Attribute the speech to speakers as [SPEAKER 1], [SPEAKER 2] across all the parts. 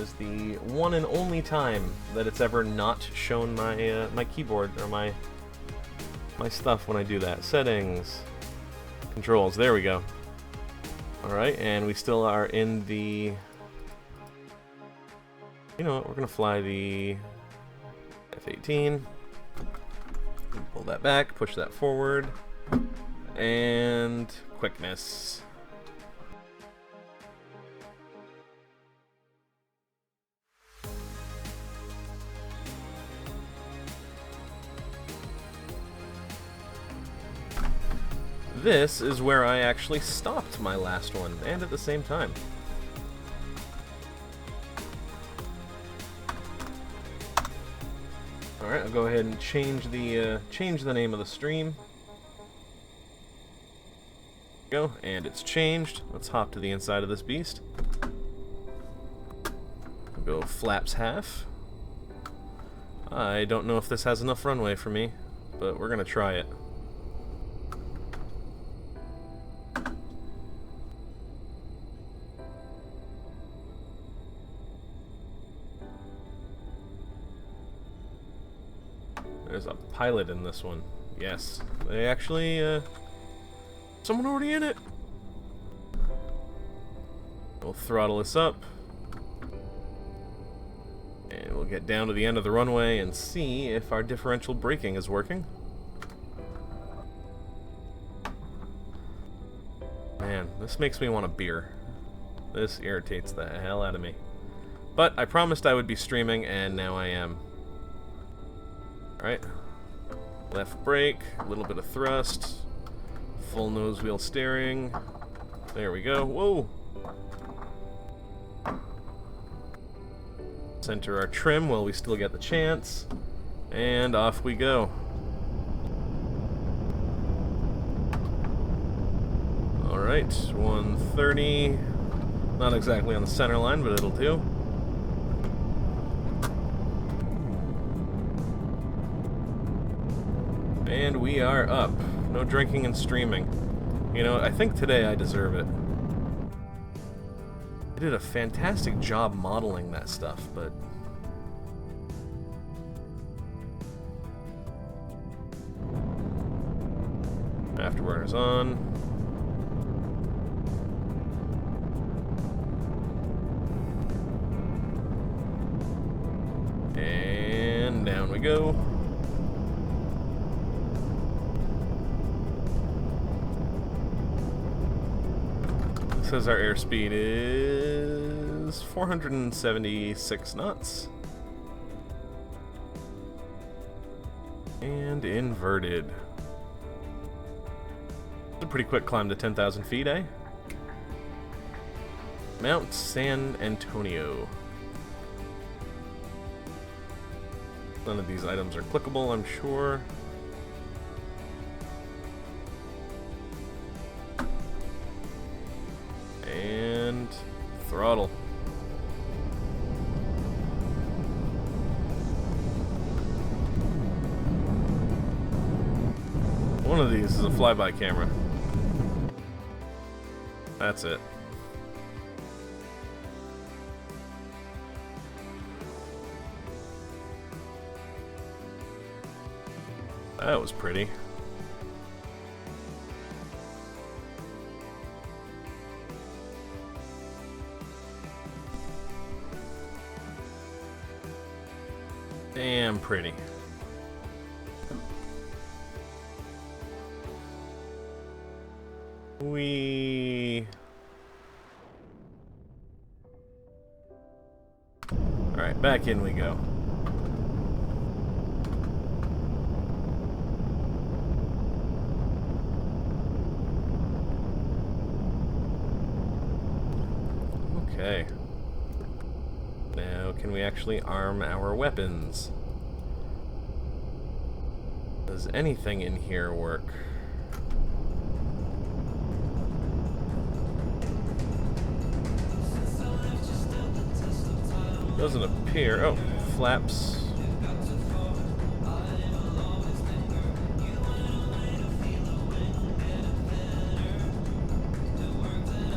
[SPEAKER 1] is the one and only time that it's ever not shown my my keyboard or my stuff when I do that. Settings, controls. There we go. All right, and we still are in the. You know what? We're gonna fly the F-18. Pull that back, push that forward, and quickness. This is where I actually stopped my last one, and at the same time. Alright, I'll go ahead and change the name of the stream. Go, and it's changed. Let's hop to the inside of this beast. We'll go flaps half. I don't know if this has enough runway for me, but we're gonna try it. There's a pilot in this one. Yes. They actually, someone already in it. We'll throttle this up. And we'll get down to the end of the runway and see if our differential braking is working. Man, this makes me want a beer. This irritates the hell out of me. But I promised I would be streaming, and now I am. Alright, left brake, a little bit of thrust, full nose wheel steering, there we go, whoa! Center our trim while we still get the chance, and off we go. Alright, 130, not exactly on the center line, but it'll do. And we are up. No drinking and streaming. You know, I think today I deserve it. I did a fantastic job modeling that stuff, but... Afterburner's on. And down we go. Says our airspeed is 476 knots. And inverted. It's a pretty quick climb to 10,000 feet, eh? Mount San Antonio. None of these items are clickable, I'm sure. And throttle. One of these is a flyby camera. That's it. That was pretty. Damn pretty. Alright, back in we go. Okay. Now, can we actually arm our weapons? Does anything in here work? Doesn't appear. Oh, flaps.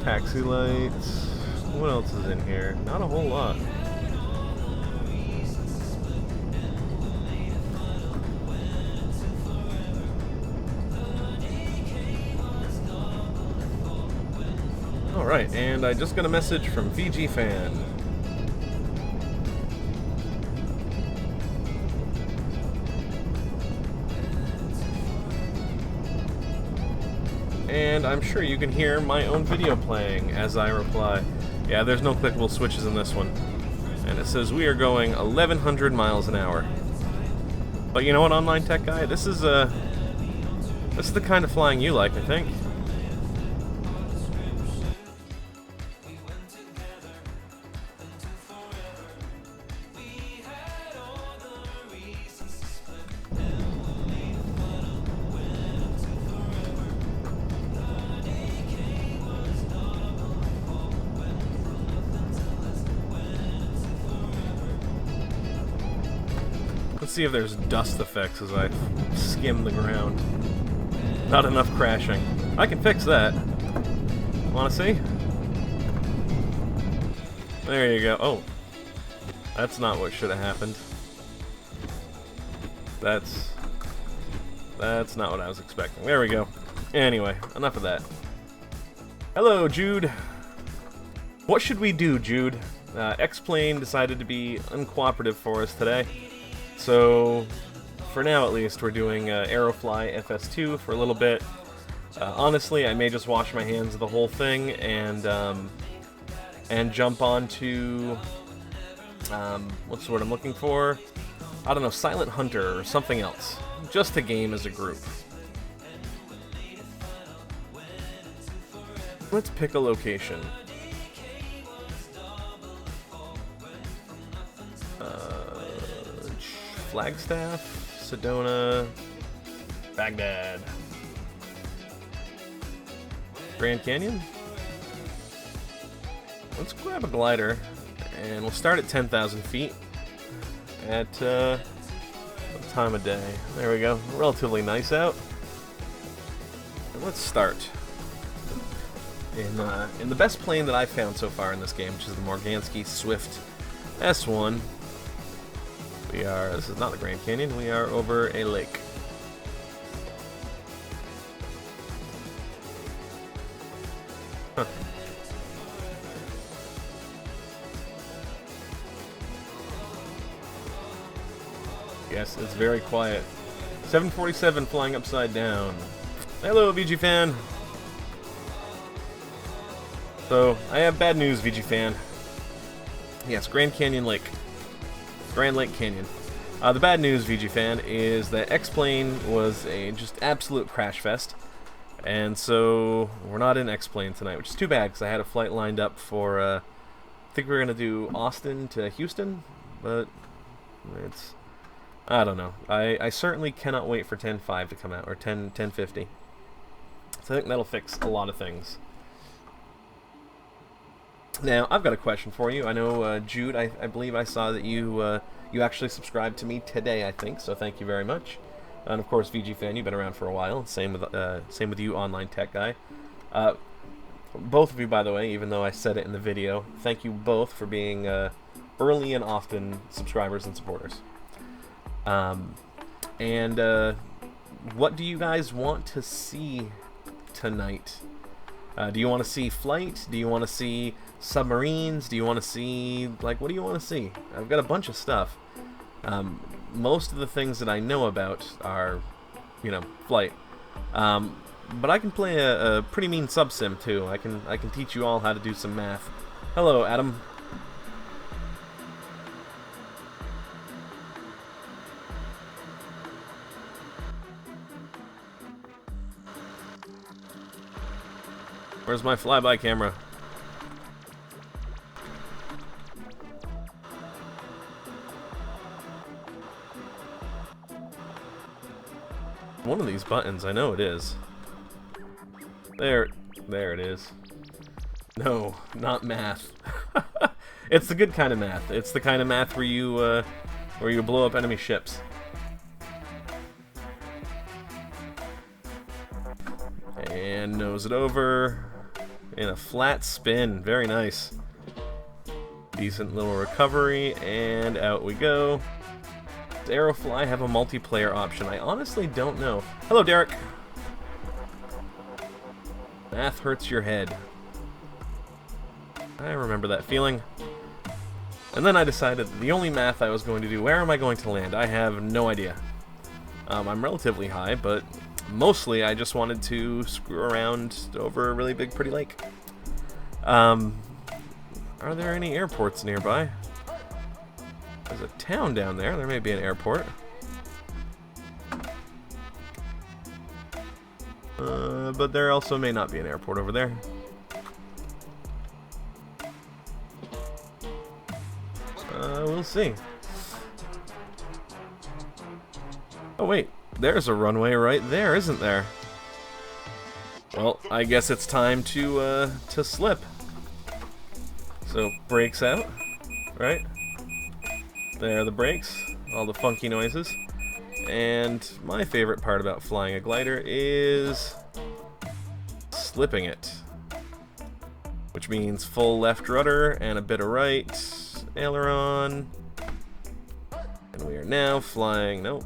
[SPEAKER 1] Taxi lights. What else is in here? Not a whole lot. Alright, and I just got a message from VG Fan. And I'm sure you can hear my own video playing as I reply. Yeah, there's no clickable switches in this one. And it says we are going 1,100 miles an hour. But you know what, Online Tech Guy? This is the kind of flying you like, I think. Let's see if there's dust effects as I skim the ground. Not enough crashing. I can fix that. Wanna see? There you go. Oh. That's not what should have happened. That's not what I was expecting. There we go. Anyway, enough of that. Hello, Jude. What should we do, Jude? X-Plane decided to be uncooperative for us today. So, for now at least, we're doing Aerofly FS2 for a little bit. Honestly, I may just wash my hands of the whole thing and jump onto what's the word I'm looking for? I don't know, Silent Hunter or something else, just to game as a group. Let's pick a location. Flagstaff, Sedona, Baghdad, Grand Canyon. Let's grab a glider, and we'll start at 10,000 feet at what time of day? There we go. Relatively nice out. And let's start in the best plane that I've found so far in this game, which is the Morgansky Swift S1. This is not the Grand Canyon, we are over a lake. Huh. Yes, it's very quiet. 747 flying upside down. Hello, VG Fan. So, I have bad news, VG Fan. Yes, Grand Canyon Lake. Grand Lake Canyon. The bad news, VG Fan, is that X-Plane was a just absolute crash fest, and so we're not in X-Plane tonight, which is too bad because I had a flight lined up for, I think we were going to do Austin to Houston, but I don't know. I certainly cannot wait for 10.5 to come out, or 10.50. So I think that'll fix a lot of things. Now, I've got a question for you. I know, Jude, I believe I saw that you actually subscribed to me today, I think, so thank you very much. And, of course, VG Fan, you've been around for a while. Same with you, Online Tech Guy. Both of you, by the way, even though I said it in the video, thank you both for being early and often subscribers and supporters. What do you guys want to see tonight? Do you want to see flight? Do you want to see submarines? Do you want to see, like, what do you want to see? I've got a bunch of stuff. Most of the things that I know about are, you know, flight. But I can play a pretty mean sub-sim too. I can teach you all how to do some math. Hello, Adam. Where's my flyby camera? One of these buttons, I know it is. There it is. No, not math. It's the good kind of math. It's the kind of math where you blow up enemy ships. And nose it over in a flat spin. Very nice. Decent little recovery, and out we go. Does Aerofly have a multiplayer option? I honestly don't know. Hello, Derek. Math hurts your head. I remember that feeling. And then I decided that the only math I was going to do, where am I going to land? I have no idea. I'm relatively high, but mostly I just wanted to screw around over a really big, pretty lake. Are there any airports nearby? There's a town down there. There may be an airport. But there also may not be an airport over there. We'll see. Oh wait, there's a runway right there, isn't there? Well, I guess it's time to slip. So, brakes out, right? There are the brakes, all the funky noises. And my favorite part about flying a glider is slipping it. Which means full left rudder and a bit of right, aileron. And we are now flying, nope,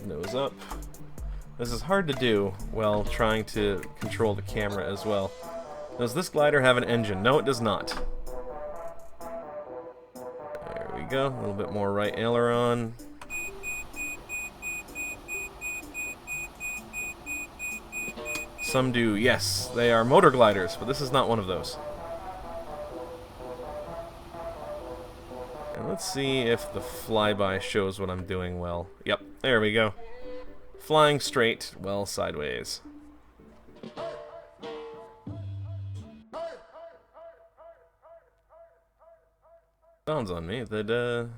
[SPEAKER 1] nose up. This is hard to do while trying to control the camera as well. Does this glider have an engine? No, it does not. There we go, a little bit more right aileron. Some do, yes, they are motor gliders, but this is not one of those. And let's see if the flyby shows what I'm doing well. Yep, there we go. Flying straight, well, sideways. Dawns on me that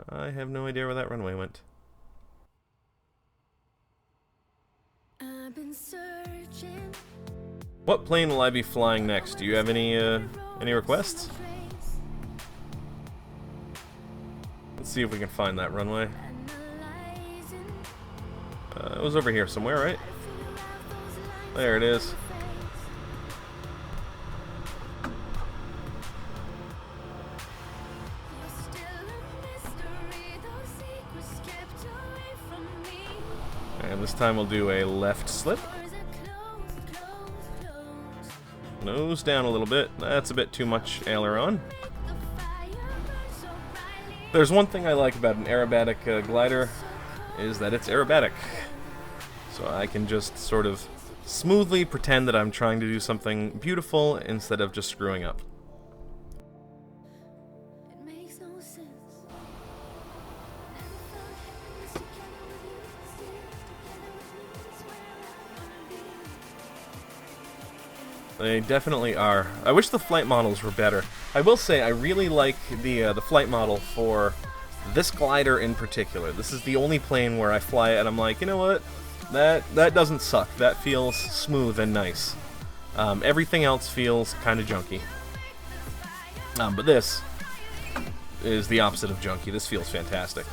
[SPEAKER 1] I have no idea where that runway went. I've been searching. What plane will I be flying next? Do you have any requests? Let's see if we can find that runway. It was over here somewhere, right? There it is. And this time we'll do a left slip. Nose down a little bit. That's a bit too much aileron. There's one thing I like about an aerobatic glider, is that it's aerobatic. So I can just sort of smoothly pretend that I'm trying to do something beautiful instead of just screwing up. They definitely are. I wish the flight models were better. I will say I really like the flight model for this glider in particular. This is the only plane where I fly it and I'm like, you know what? That doesn't suck. That feels smooth and nice. Everything else feels kind of junky. But this is the opposite of junky. This feels fantastic.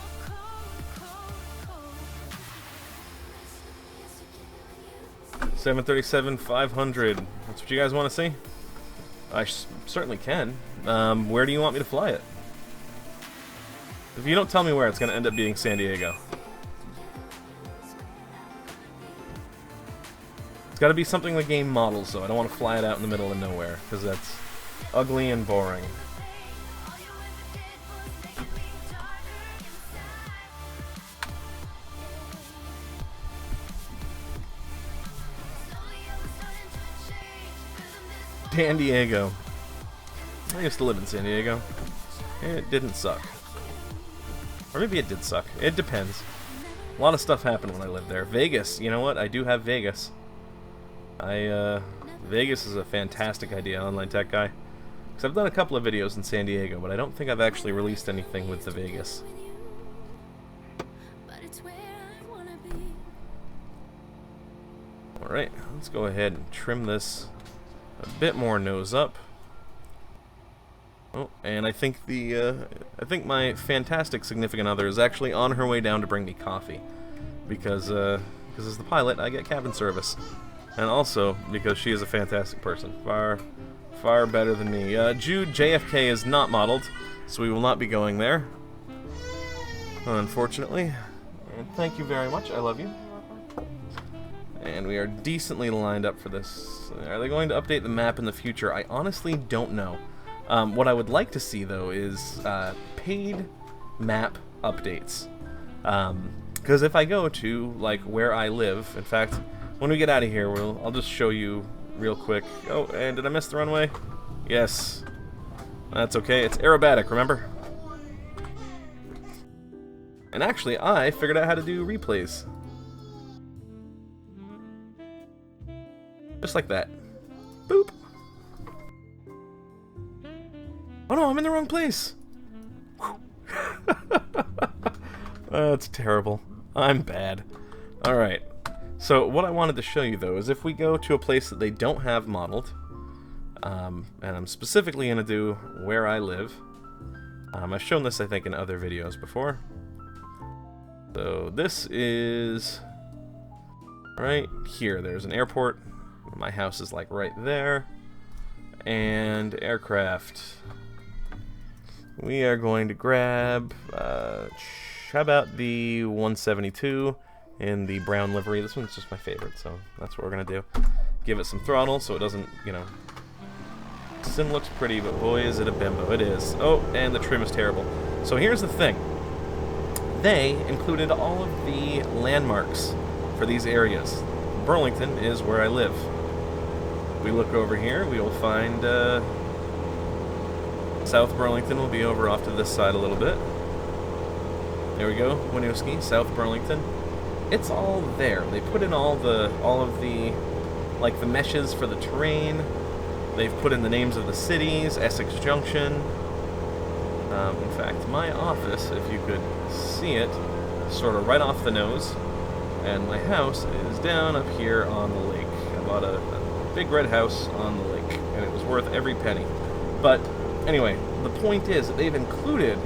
[SPEAKER 1] $737-500. That's what you guys want to see? I certainly can. Where do you want me to fly it? If you don't tell me where, it's going to end up being San Diego. It's got to be something the game models, though. I don't want to fly it out in the middle of nowhere, because that's ugly and boring. San Diego. I used to live in San Diego. It didn't suck. Or maybe it did suck. It depends. A lot of stuff happened when I lived there. Vegas, you know what? I do have Vegas. Vegas is a fantastic idea, Online Tech Guy. Because I've done a couple of videos in San Diego, but I don't think I've actually released anything with the Vegas. Alright, let's go ahead and trim this a bit more nose up. Oh, and I think my fantastic significant other is actually on her way down to bring me coffee, because as the pilot, I get cabin service, and also because she is a fantastic person, far better than me. Jude JFK is not modeled, so we will not be going there, unfortunately. And thank you very much. I love you. And we are decently lined up for this. Are they going to update the map in the future? I honestly don't know. What I would like to see, though, is paid map updates. Because if I go to, like, where I live, in fact, when we get out of here, I'll just show you real quick. Oh, and did I miss the runway? Yes. That's okay. It's aerobatic, remember? And actually, I figured out how to do replays. Just like that. Boop. Oh no, I'm in the wrong place. That's terrible. I'm bad. Alright. So what I wanted to show you, though, is if we go to a place that they don't have modeled, and I'm specifically going to do where I live. I've shown this, I think, in other videos before. So this is right here. There's an airport. My house is like right there. And aircraft. We are going to grab, how about the 172 in the brown livery. This one's just my favorite, so that's what we're going to do. Give it some throttle so it doesn't, you know... Sim looks pretty, but boy is it a bimbo. It is. Oh, and the trim is terrible. So here's the thing. They included all of the landmarks for these areas. Burlington is where I live. We look over here, we will find South Burlington will be over off to this side a little bit. There we go, Winooski, South Burlington. It's all there. They put in all of the like the meshes for the terrain. They've put in the names of the cities, Essex Junction. In fact, my office, if you could see it, sort of right off the nose, and my house is down up here on the lake. I bought a big red house on the lake, and it was worth every penny. But anyway, the point is that they've included...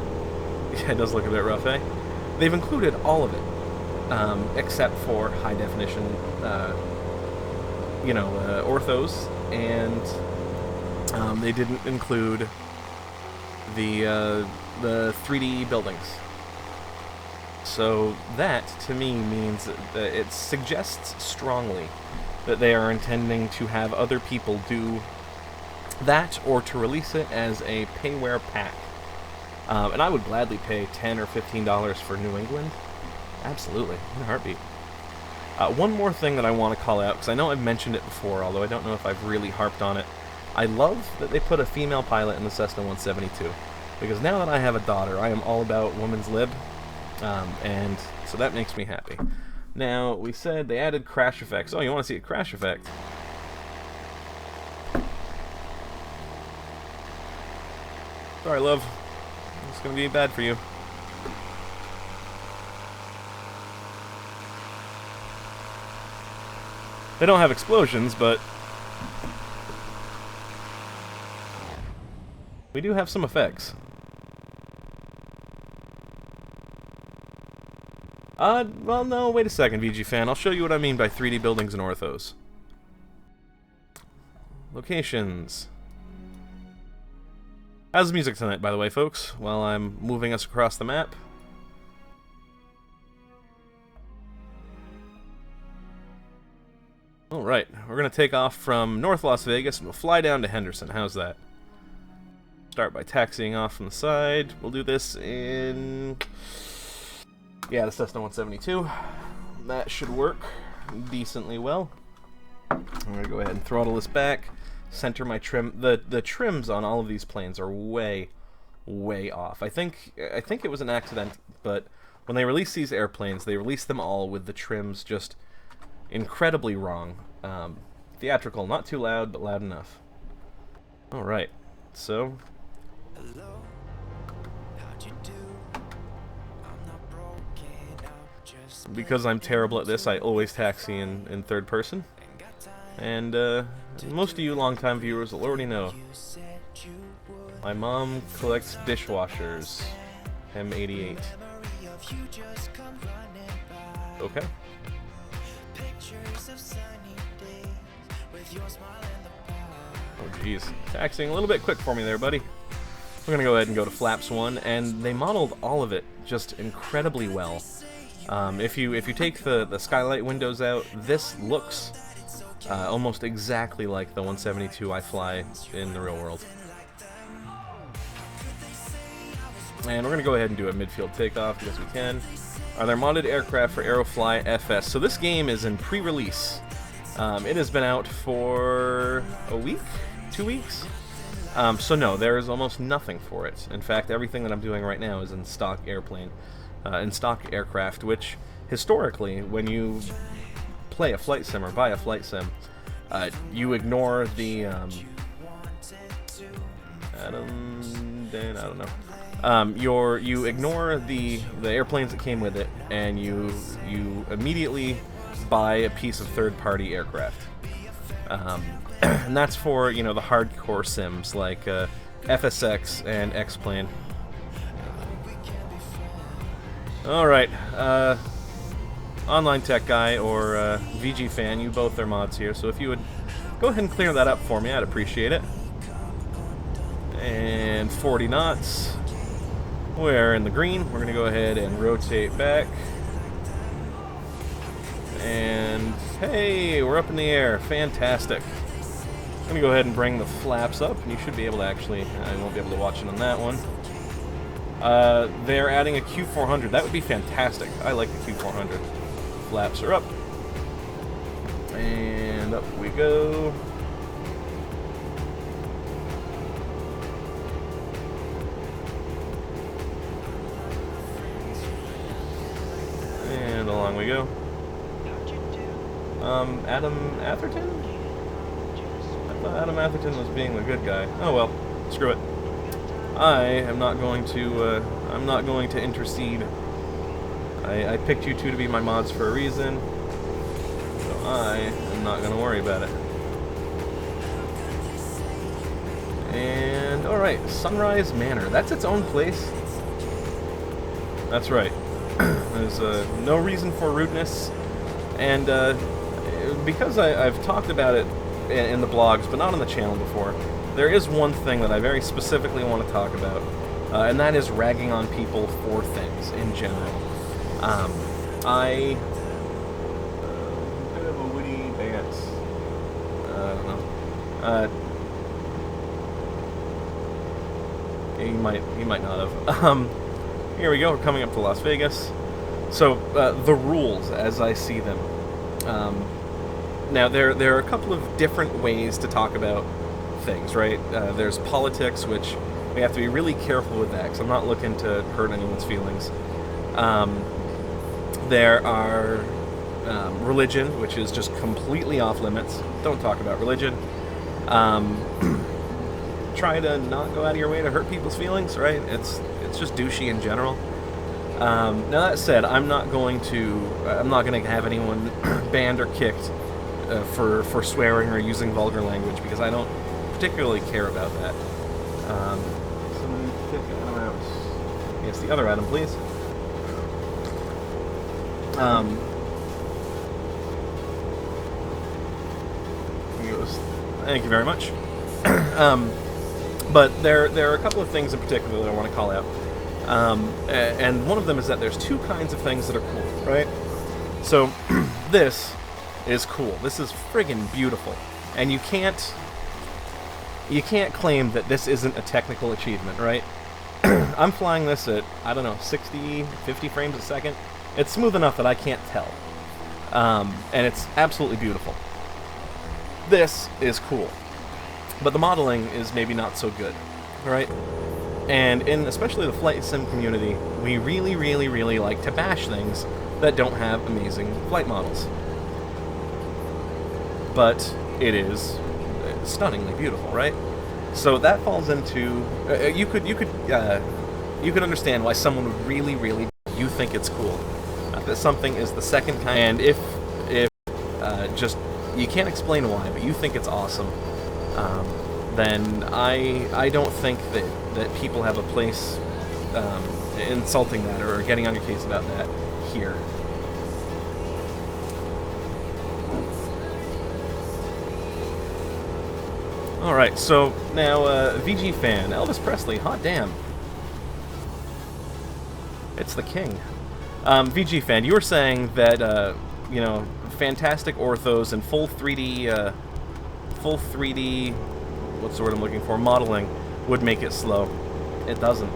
[SPEAKER 1] Yeah, it does look a bit rough, eh? They've included all of it, except for high definition, orthos, and they didn't include the 3D buildings. So that, to me, means that it suggests strongly that they are intending to have other people do that, or to release it as a payware pack. And I would gladly pay $10 or $15 for New England. Absolutely, in a heartbeat. One more thing that I want to call out, because I know I've mentioned it before, although I don't know if I've really harped on it. I love that they put a female pilot in the Cessna 172, because now that I have a daughter, I am all about women's lib, and so that makes me happy. Now, we said they added crash effects. Oh, you want to see a crash effect? Sorry, love. It's going to be bad for you. They don't have explosions, but we do have some effects. Well, no, wait a second, VG fan. I'll show you what I mean by 3D buildings and orthos. Locations. How's the music tonight, by the way, folks? While I'm moving us across the map. Alright, we're going to take off from North Las Vegas and we'll fly down to Henderson. How's that? Start by taxiing off from the side. We'll do this in... yeah, the Cessna 172. That should work decently well. I'm going to go ahead and throttle this back. Center my trim. The trims on all of these planes are way, way off. I think it was an accident, but when they released these airplanes, they released them all with the trims just incredibly wrong. Theatrical, not too loud, but loud enough. Alright, so... because I'm terrible at this, I always taxi in third person. And most of you longtime viewers will already know. My mom collects dishwashers. M88. Okay. Oh jeez, taxiing a little bit quick for me there, buddy. We're gonna go ahead and go to flaps 1, and they modeled all of it just incredibly well. If you take the skylight windows out, this looks almost exactly like the 172 I fly in the real world. And we're going to go ahead and do a midfield takeoff because we can. Are there modded aircraft for Aerofly FS? So this game is in pre-release. It has been out for a week? 2 weeks? So no, there is almost nothing for it. In fact, everything that I'm doing right now is in stock aircraft, which historically, when you play a flight sim or buy a flight sim, you ignore the I don't know. You ignore the airplanes that came with it, and you immediately buy a piece of third-party aircraft. And that's for, you know, the hardcore sims like FSX and X-Plane. Alright, Online Tech Guy or VG Fan, you both are mods here, so if you would go ahead and clear that up for me, I'd appreciate it. And 40 knots. We're in the green. We're going to go ahead and rotate back. And hey, we're up in the air. Fantastic. I'm going to go ahead and bring the flaps up, and you should be able to actually, I won't be able to watch it on that one. They're adding a Q400. That would be fantastic. I like the Q400. Flaps are up. And up we go. And along we go. Adam Atherton? I thought Adam Atherton was being the good guy. Oh well, screw it. I am not going to, I'm not going to intercede. I picked you two to be my mods for a reason, so I am not going to worry about it. And, alright, Sunrise Manor. That's its own place. That's right. There's no reason for rudeness, and because I've talked about it in the blogs, but not on the channel before, there is one thing that I very specifically want to talk about, and that is ragging on people for things in general. I bit of a witty bant. I don't know. He might not have. Here we go. We're coming up to Las Vegas. So the rules, as I see them. Now there are a couple of different ways to talk about things, right? There's politics, which we have to be really careful with that, because I'm not looking to hurt anyone's feelings. There are religion, which is just completely off limits. Don't talk about religion. Try to not go out of your way to hurt people's feelings, right? It's just douchey in general. Now that said, I'm not going to have anyone banned or kicked for swearing or using vulgar language, because I don't particularly care about that. Somebody kick Adam out. Yes, the other Adam, please. Thank you very much. But there are a couple of things in particular that I want to call out. And one of them is that there's two kinds of things that are cool, right? So, this is cool. This is friggin' beautiful. And you can't claim that this isn't a technical achievement, right? I'm flying this at, I don't know, 60, 50 frames a second. It's smooth enough that I can't tell. And it's absolutely beautiful. This is cool. But the modeling is maybe not so good, right? And in especially the flight sim community, we really, really, really like to bash things that don't have amazing flight models. But it is stunningly beautiful, right? So that falls into you could understand why someone would really, really you think it's cool that something is the second kind, and if just you can't explain why, but you think it's awesome. Then I don't think that people have a place insulting that or getting on your case about that here. Alright, so now VG Fan, Elvis Presley, hot damn. It's the king. VG Fan, you were saying that, you know, fantastic orthos and full 3D, what's the word I'm looking for, modeling would make it slow. It doesn't.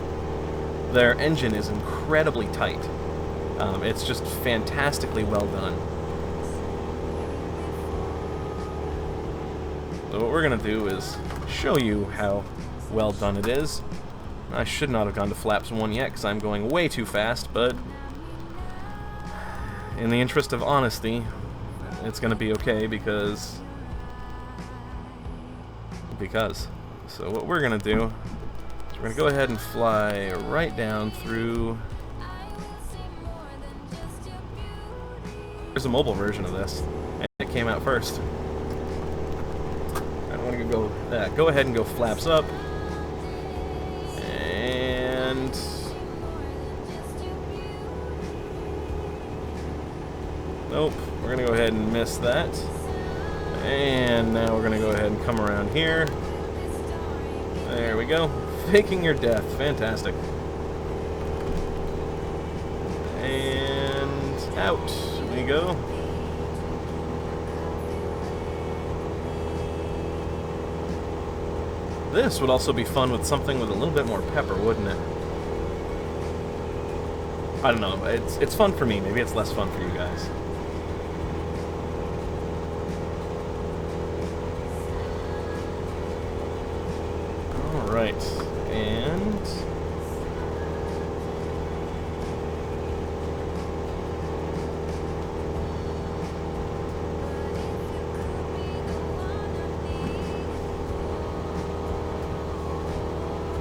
[SPEAKER 1] their engine is incredibly tight. It's just fantastically well done. So what we're going to do is show you how well done it is. I should not have gone to flaps 1 yet because I'm going way too fast, but in the interest of honesty, it's going to be okay because... So what we're going to do is we're going to go ahead and fly right down through... There's a mobile version of this, and it came out first. I want to go ahead and go flaps up. And... Nope, we're going to go ahead and miss that. And now we're going to go ahead and come around here. There we go. Faking your death. Fantastic. And out we go. This would also be fun with something with a little bit more pepper, wouldn't it? I don't know. It's fun for me. Maybe it's less fun for you guys. Right, and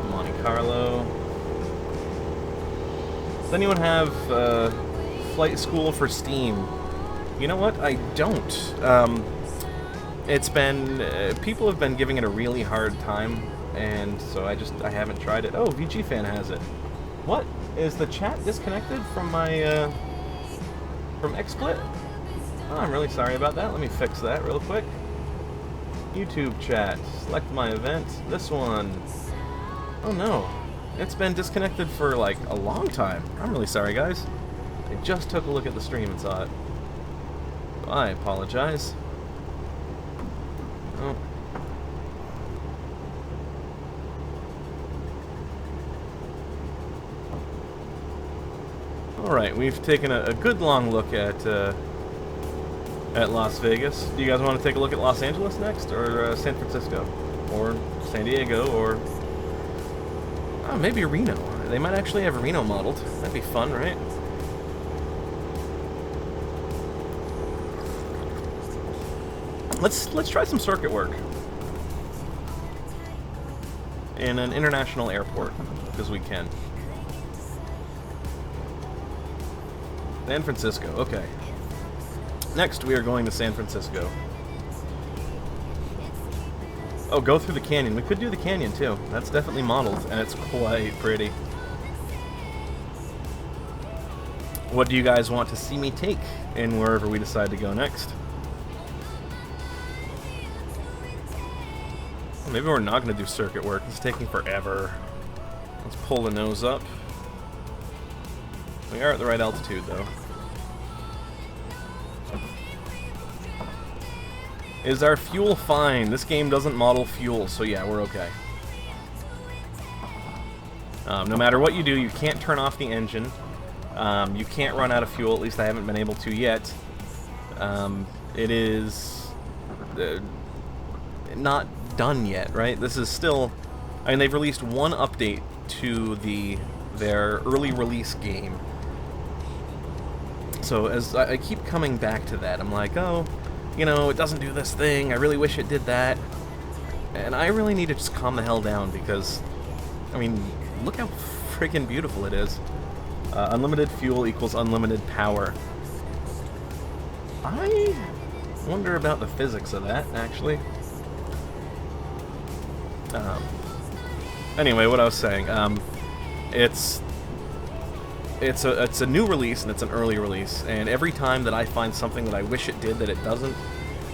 [SPEAKER 1] Monte Carlo. Does anyone have flight school for Steam? You know what? I don't. It's been people have been giving it a really hard time. And so I haven't tried it. Oh, VG Fan has it. What? Is the chat disconnected from my, from XSplit? Oh, I'm really sorry about that. Let me fix that real quick. YouTube chat. Select my event. This one. Oh no. It's been disconnected for, like, a long time. I'm really sorry, guys. I just took a look at the stream and saw it. So I apologize. Oh. Alright, we've taken a good long look at Las Vegas. Do you guys want to take a look at Los Angeles next, or San Francisco, or San Diego, or maybe Reno? They might actually have Reno modeled. That'd be fun, right? Let's try some circuit work in an international airport, because we can. San Francisco, okay. Next, we are going to San Francisco. Oh, go through the canyon. We could do the canyon, too. That's definitely modeled, and it's quite pretty. What do you guys want to see me take in wherever we decide to go next? Well, maybe we're not going to do circuit work. It's taking forever. Let's pull the nose up. We are at the right altitude, though. Is our fuel fine? This game doesn't model fuel, so yeah, we're okay. No matter what you do, you can't turn off the engine. You can't run out of fuel, at least I haven't been able to yet. It is not done yet, right? This is still... I mean, they've released one update to their early release game. So as I keep coming back to that, I'm like, oh, you know, it doesn't do this thing, I really wish it did that. And I really need to just calm the hell down because, I mean, look how freaking beautiful it is. Unlimited fuel equals unlimited power. I wonder about the physics of that, actually. Anyway, what I was saying, it's a new release, and it's an early release, and every time that I find something that I wish it did that it doesn't,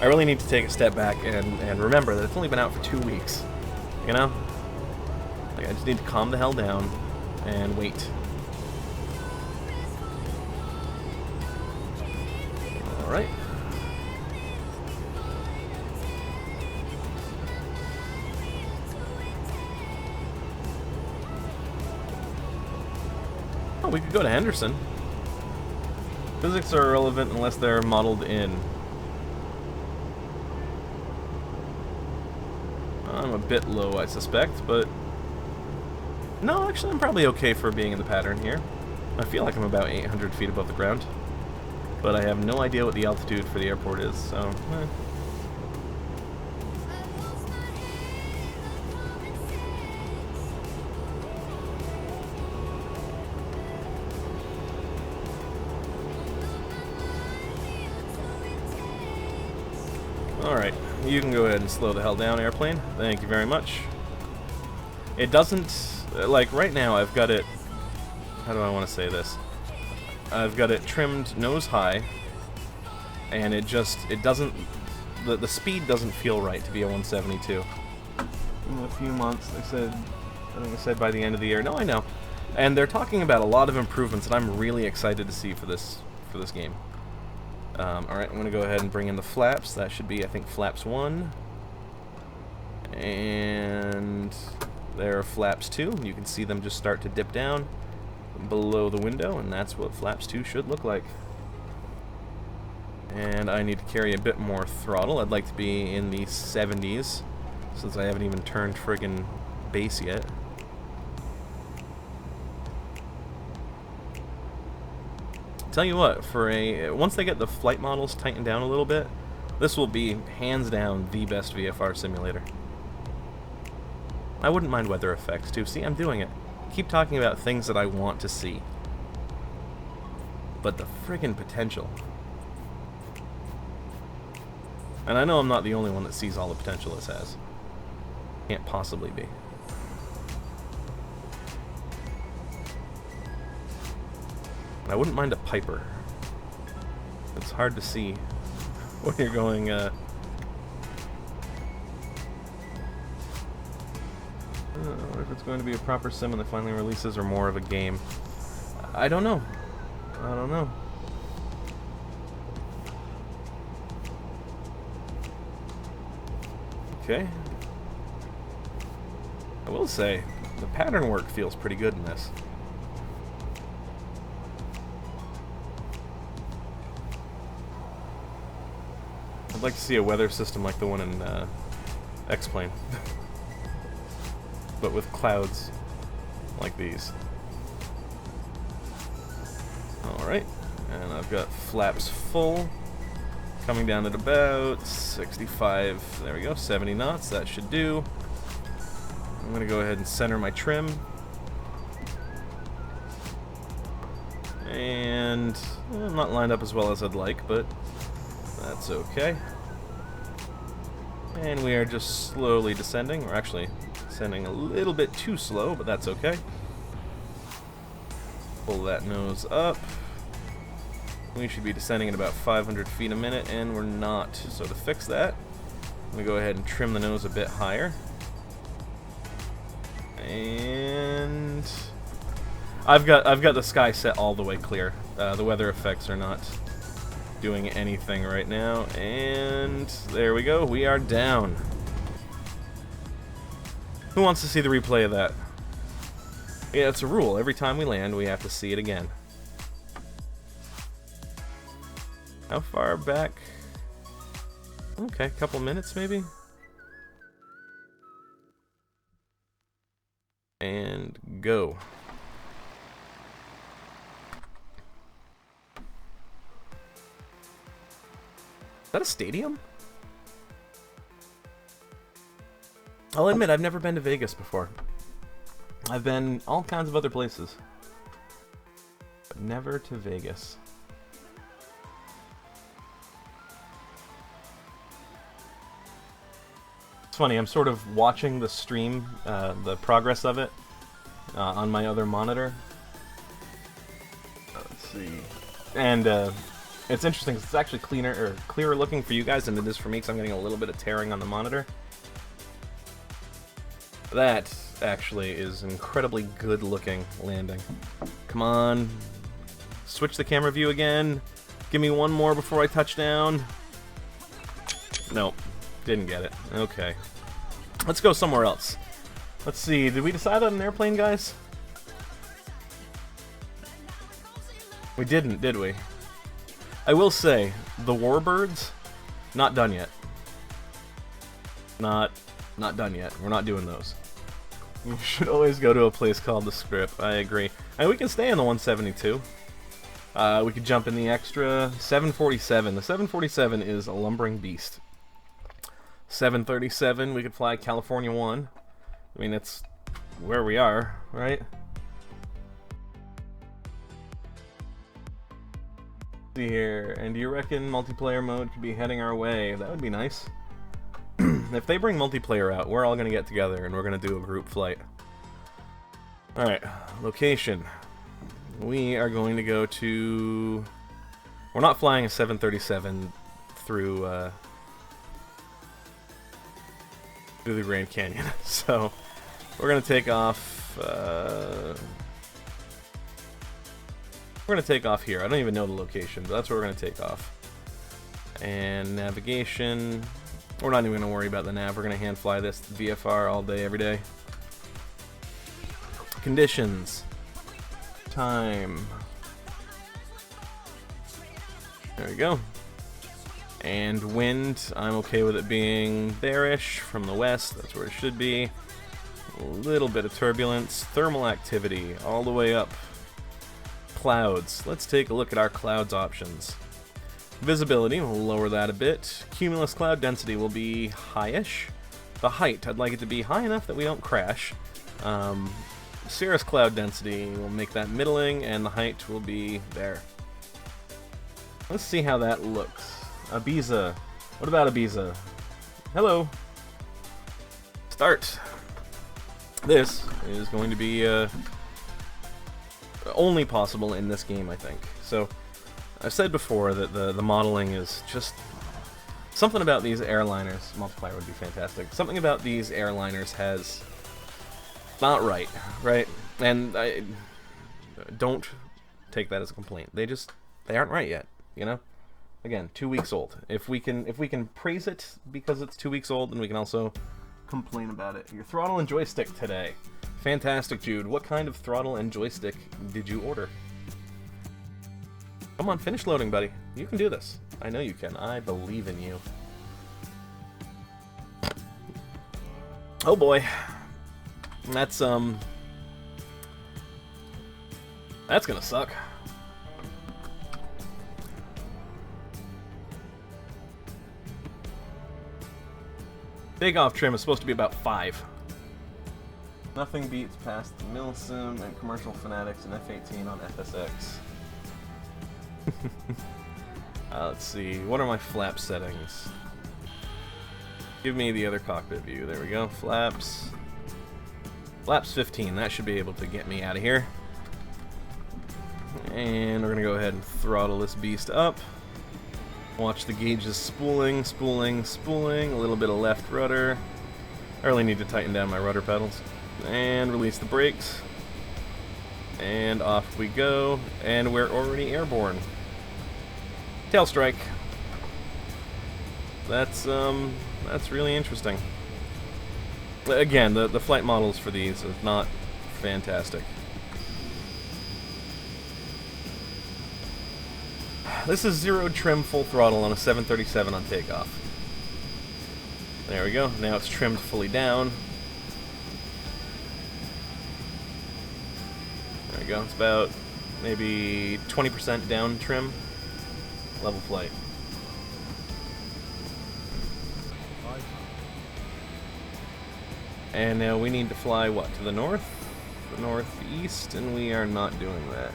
[SPEAKER 1] I really need to take a step back and remember that it's only been out for 2 weeks, you know? Like, I just need to calm the hell down and wait. Alright. we could go to Henderson. Physics are irrelevant unless they're modeled in. I'm a bit low, I suspect, but... No, actually, I'm probably okay for being in the pattern here. I feel like I'm about 800 feet above the ground. But I have no idea what the altitude for the airport is, so... Alright, you can go ahead and slow the hell down, airplane. Thank you very much. It doesn't... Like, right now I've got it... How do I want to say this? I've got it trimmed nose high, and it doesn't... The speed doesn't feel right to be a 172. In a few months, I think I said by the end of the year. No, I know. And they're talking about a lot of improvements that I'm really excited to see for this game. Alright, I'm going to go ahead and bring in the flaps. That should be, I think, flaps 1. And there are flaps 2. You can see them just start to dip down below the window, and that's what flaps 2 should look like. And I need to carry a bit more throttle. I'd like to be in the 70s, since I haven't even turned friggin' base yet. Tell you what, once they get the flight models tightened down a little bit, this will be hands down the best VFR simulator. I wouldn't mind weather effects too. See, I'm doing it. Keep talking about things that I want to see. But the friggin' potential. And I know I'm not the only one that sees all the potential this has. Can't possibly be. I wouldn't mind a Piper. It's hard to see when you're going, I wonder if it's going to be a proper sim when it finally releases or more of a game. I don't know. I don't know. Okay. I will say, the pattern work feels pretty good in this. I'd like to see a weather system like the one in X-Plane. But with clouds like these. Alright, and I've got flaps full. Coming down at about 65, there we go, 70 knots, that should do. I'm going to go ahead and center my trim. And I'm not lined up as well as I'd like, but that's okay. And we are just slowly descending. We're actually descending a little bit too slow, but that's okay. Pull that nose up. We should be descending at about 500 feet a minute, and we're not. So to fix that, I'm going to go ahead and trim the nose a bit higher. And I've got the sky set all the way clear. The weather effects are not doing anything right now, and there we go, we are down. Who wants to see the replay of that? Yeah, it's a rule. Every time we land, we have to see it again. How far back? Okay, a couple minutes maybe? And go. Is that a stadium? I'll admit, I've never been to Vegas before. I've been all kinds of other places, but never to Vegas. It's funny, I'm sort of watching the stream, the progress of it, on my other monitor. Let's see. And, it's interesting because it's actually clearer looking for you guys than it is for me, because I'm getting a little bit of tearing on the monitor. That actually is incredibly good looking landing. Come on. Switch the camera view again. Give me one more before I touch down. Nope. Didn't get it. Okay. Let's go somewhere else. Let's see. Did we decide on an airplane, guys? We didn't, did we? I will say, the Warbirds, not done yet. Not done yet. We're not doing those. You should always go to a place called the Script. I agree. And we can stay in the 172. We could jump in the extra 747. The 747 is a lumbering beast. 737, we could fly California 1. I mean, it's where we are, right? See here, and do you reckon multiplayer mode could be heading our way? That would be nice. If they bring multiplayer out, we're all going to get together and we're going to do a group flight. Alright, location. We are going to go to... We're not flying a 737 through the Grand Canyon, so we're going to take off... we're going to take off here. I don't even know the location, but that's where we're going to take off. And navigation... We're not even going to worry about the nav. We're going to hand fly this VFR all day, every day. Conditions. Time. There we go. And wind, I'm okay with it being there-ish from the west. That's where it should be. A little bit of turbulence. Thermal activity all the way up. Clouds. Let's take a look at our clouds options. Visibility, we'll lower that a bit. Cumulus cloud density will be high-ish. The height, I'd like it to be high enough that we don't crash. Cirrus cloud density, we'll make that middling, and the height will be there. Let's see how that looks. Ibiza. What about Ibiza? Hello. Start. This is going to be only possible in this game, I think. So, I've said before that the modeling is just... Something about these airliners... Multiplier would be fantastic. Something about these airliners has... Not right, right? And I... Don't take that as a complaint. They aren't right yet, you know? Again, 2 weeks old. If we can praise it because it's 2 weeks old, then we can also complain about it. Your throttle and joystick today. Fantastic, Jude. What kind of throttle and joystick did you order? Come on, finish loading, buddy. You can do this. I know you can. I believe in you. Oh boy. That's gonna suck. Takeoff trim is supposed to be about 5. Nothing beats past Milsim and Commercial Fanatics and F-18 on FSX. Let's see, what are my flap settings? Give me the other cockpit view. There we go. Flaps. Flaps 15. That should be able to get me out of here. And we're going to go ahead and throttle this beast up. Watch the gauges spooling, spooling, spooling. A little bit of left rudder. I really need to tighten down my rudder pedals. And release the brakes. And off we go. And we're already airborne. Tail strike. That's really interesting. Again, the flight models for these is not fantastic. This is zero trim full throttle on a 737 on takeoff. There we go. Now it's trimmed fully down. There we go. It's about maybe 20% down trim. Level flight. And now we need to fly, what, to the north? The northeast, and we are not doing that.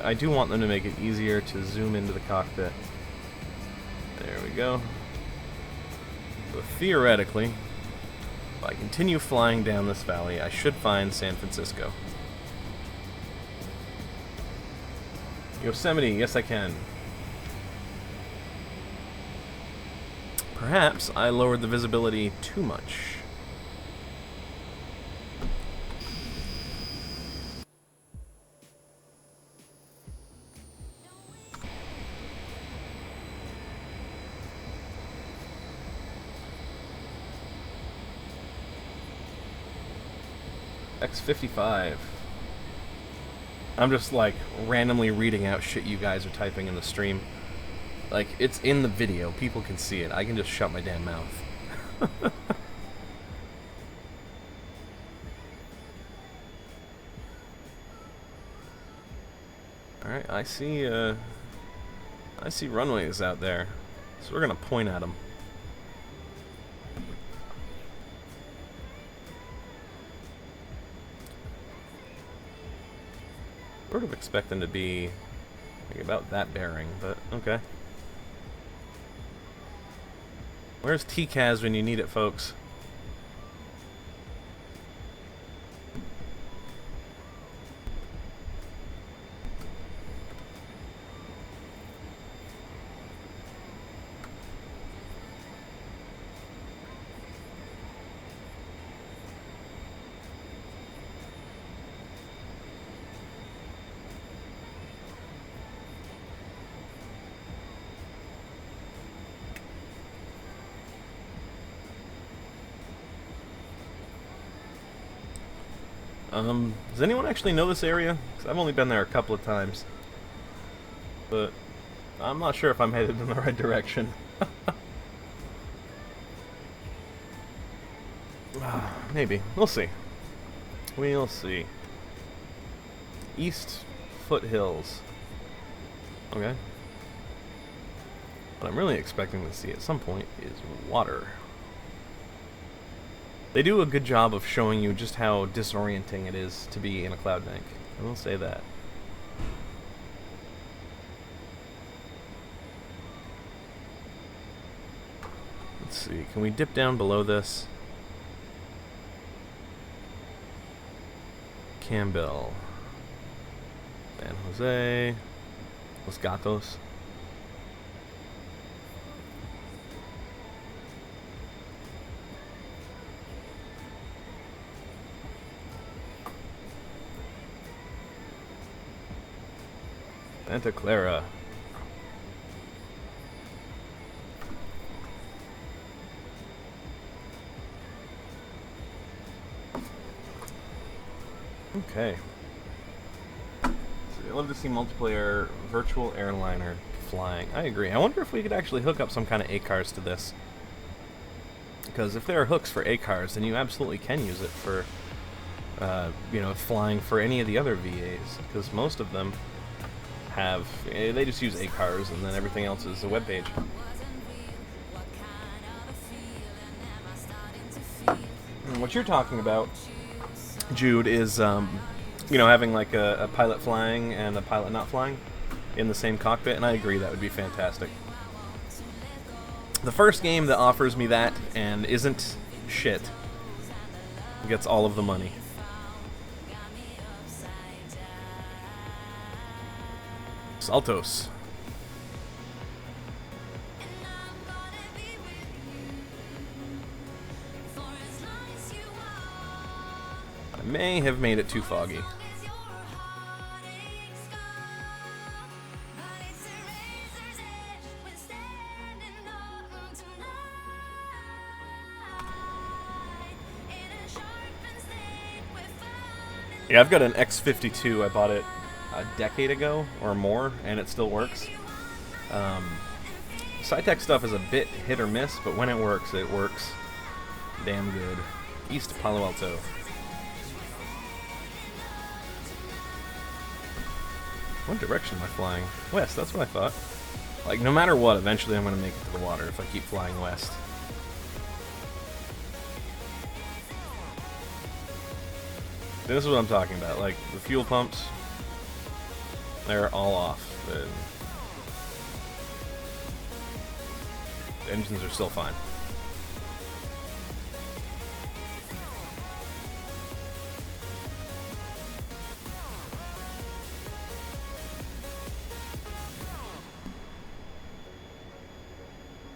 [SPEAKER 1] I do want them to make it easier to zoom into the cockpit. There we go. So theoretically, if I continue flying down this valley, I should find San Francisco. Yosemite, yes I can. Perhaps I lowered the visibility too much. X55. I'm just like randomly reading out shit you guys are typing in the stream. Like, it's in the video. People can see it. I can just shut my damn mouth. Alright, I see runways out there. So we're gonna point at them. Sort of expect them to be like about that bearing, but okay. Where's TCAS when you need it, folks? Does anyone actually know this area? 'Cause I've only been there a couple of times. But I'm not sure if I'm headed in the right direction. Maybe. We'll see. We'll see. East Foothills. Okay. What I'm really expecting to see at some point is water. They do a good job of showing you just how disorienting it is to be in a cloud bank. I will say that. Let's see, can we dip down below this? Campbell. San Jose. Los Gatos. Santa Clara. Okay. So I'd love to see multiplayer virtual airliner flying. I agree. I wonder if we could actually hook up some kind of ACARs to this. Because if there are hooks for ACARs, then you absolutely can use it for, you know, flying for any of the other VAs. Because most of them have, they just use ACARs and then everything else is a web page. And what you're talking about, Jude, is you know, having like a pilot flying and a pilot not flying in the same cockpit, and I agree that would be fantastic. The first game that offers me that and isn't shit gets all of the money. Saltos. I may have made it too foggy. Yeah, I've got an X52. I bought it a decade ago or more, and it still works. SciTech stuff is a bit hit or miss, but when it works damn good. East Palo Alto. What direction am I flying? West, that's what I thought. Like, no matter what, eventually I'm going to make it to the water if I keep flying west. This is what I'm talking about. Like, the fuel pumps, they're all off. The engines are still fine.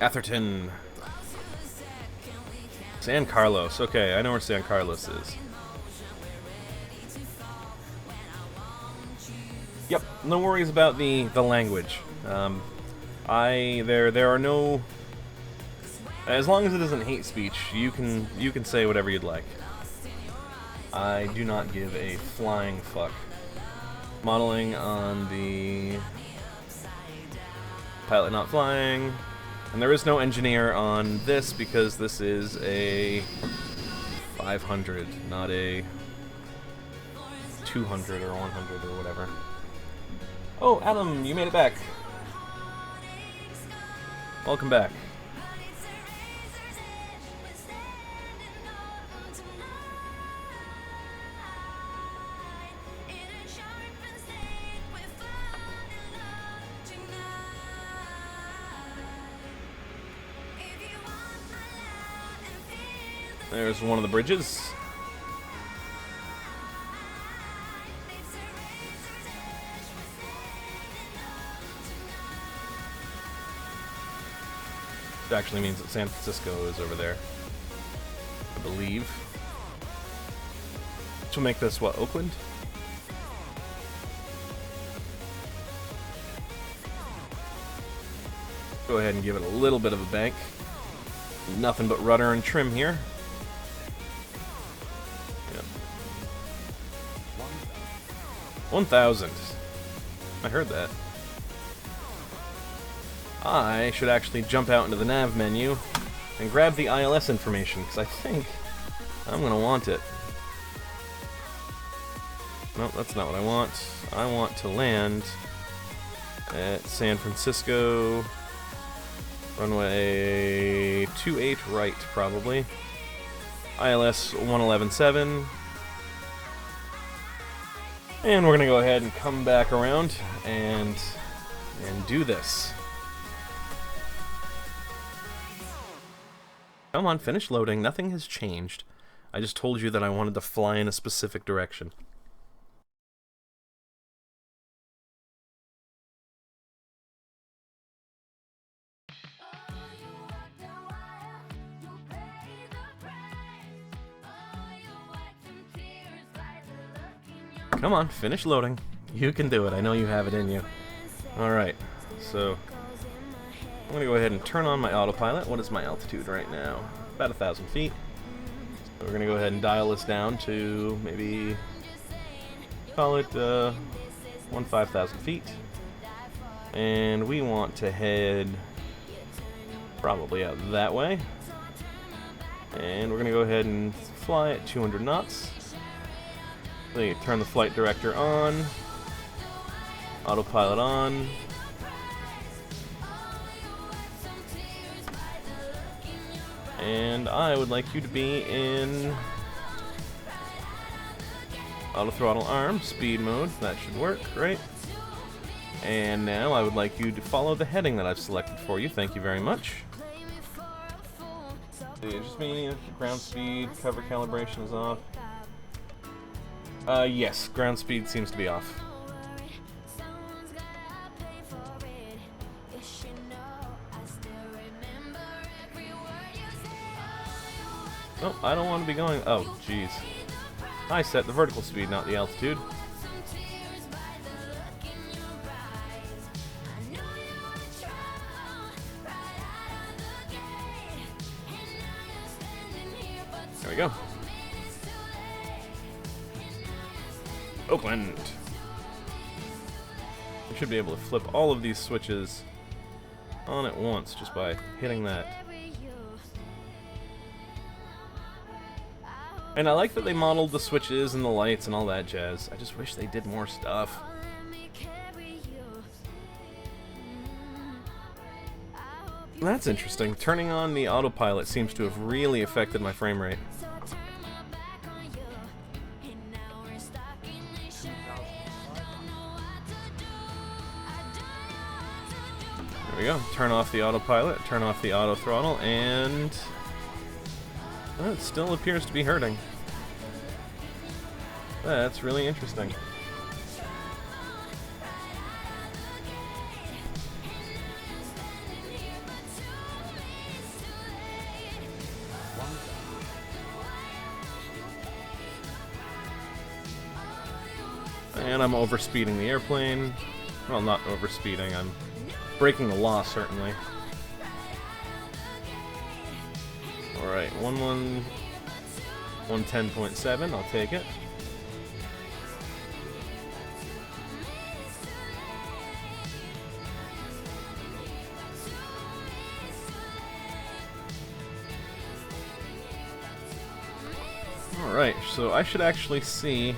[SPEAKER 1] Atherton. San Carlos. Okay, I know where San Carlos is. Yep, no worries about the language. There are no. As long as it isn't hate speech, you can say whatever you'd like. I do not give a flying fuck. Modeling on the pilot not flying, and there is no engineer on this because this is a 500, not a 200 or 100 or whatever. Oh, Adam, you made it back. Welcome back. There's one of the bridges. Which actually means that San Francisco is over there, I believe. Which will make this, what, Oakland? Go ahead and give it a little bit of a bank. Nothing but rudder and trim here. Yep. 1,000. I heard that. I should actually jump out into the nav menu and grab the ILS information, because I think I'm going to want it. No, that's not what I want. I want to land at San Francisco, runway 28 right, probably. ILS 1117. And we're going to go ahead and come back around and do this. Come on, finish loading. Nothing has changed. I just told you that I wanted to fly in a specific direction. Come on, finish loading. You can do it. I know you have it in you. Alright, so I'm going to go ahead and turn on my autopilot. What is my altitude right now? About 1,000 feet. So we're going to go ahead and dial this down to maybe, call it 5,000 feet. And we want to head probably out that way. And we're going to go ahead and fly at 200 knots. Turn the flight director on. Autopilot on. And I would like you to be in auto throttle arm, speed mode. That should work, right? And now I would like you to follow the heading that I've selected for you. Thank you very much. Just me, ground speed, cover calibration is off. Yes, ground speed seems to be off. Oh, I don't want to be going... Oh, jeez. I set the vertical speed, not the altitude. There we go. Oakland. We should be able to flip all of these switches on at once just by hitting that. And I like that they modeled the switches and the lights and all that jazz. I just wish they did more stuff. That's interesting. Turning on the autopilot seems to have really affected my frame rate. There we go. Turn off the autopilot, turn off the auto throttle, and it still appears to be hurting. That's really interesting. And I'm overspeeding the airplane. Well, not overspeeding, I'm breaking the law, certainly. Alright, 110.7, I'll take it. Alright, so I should actually see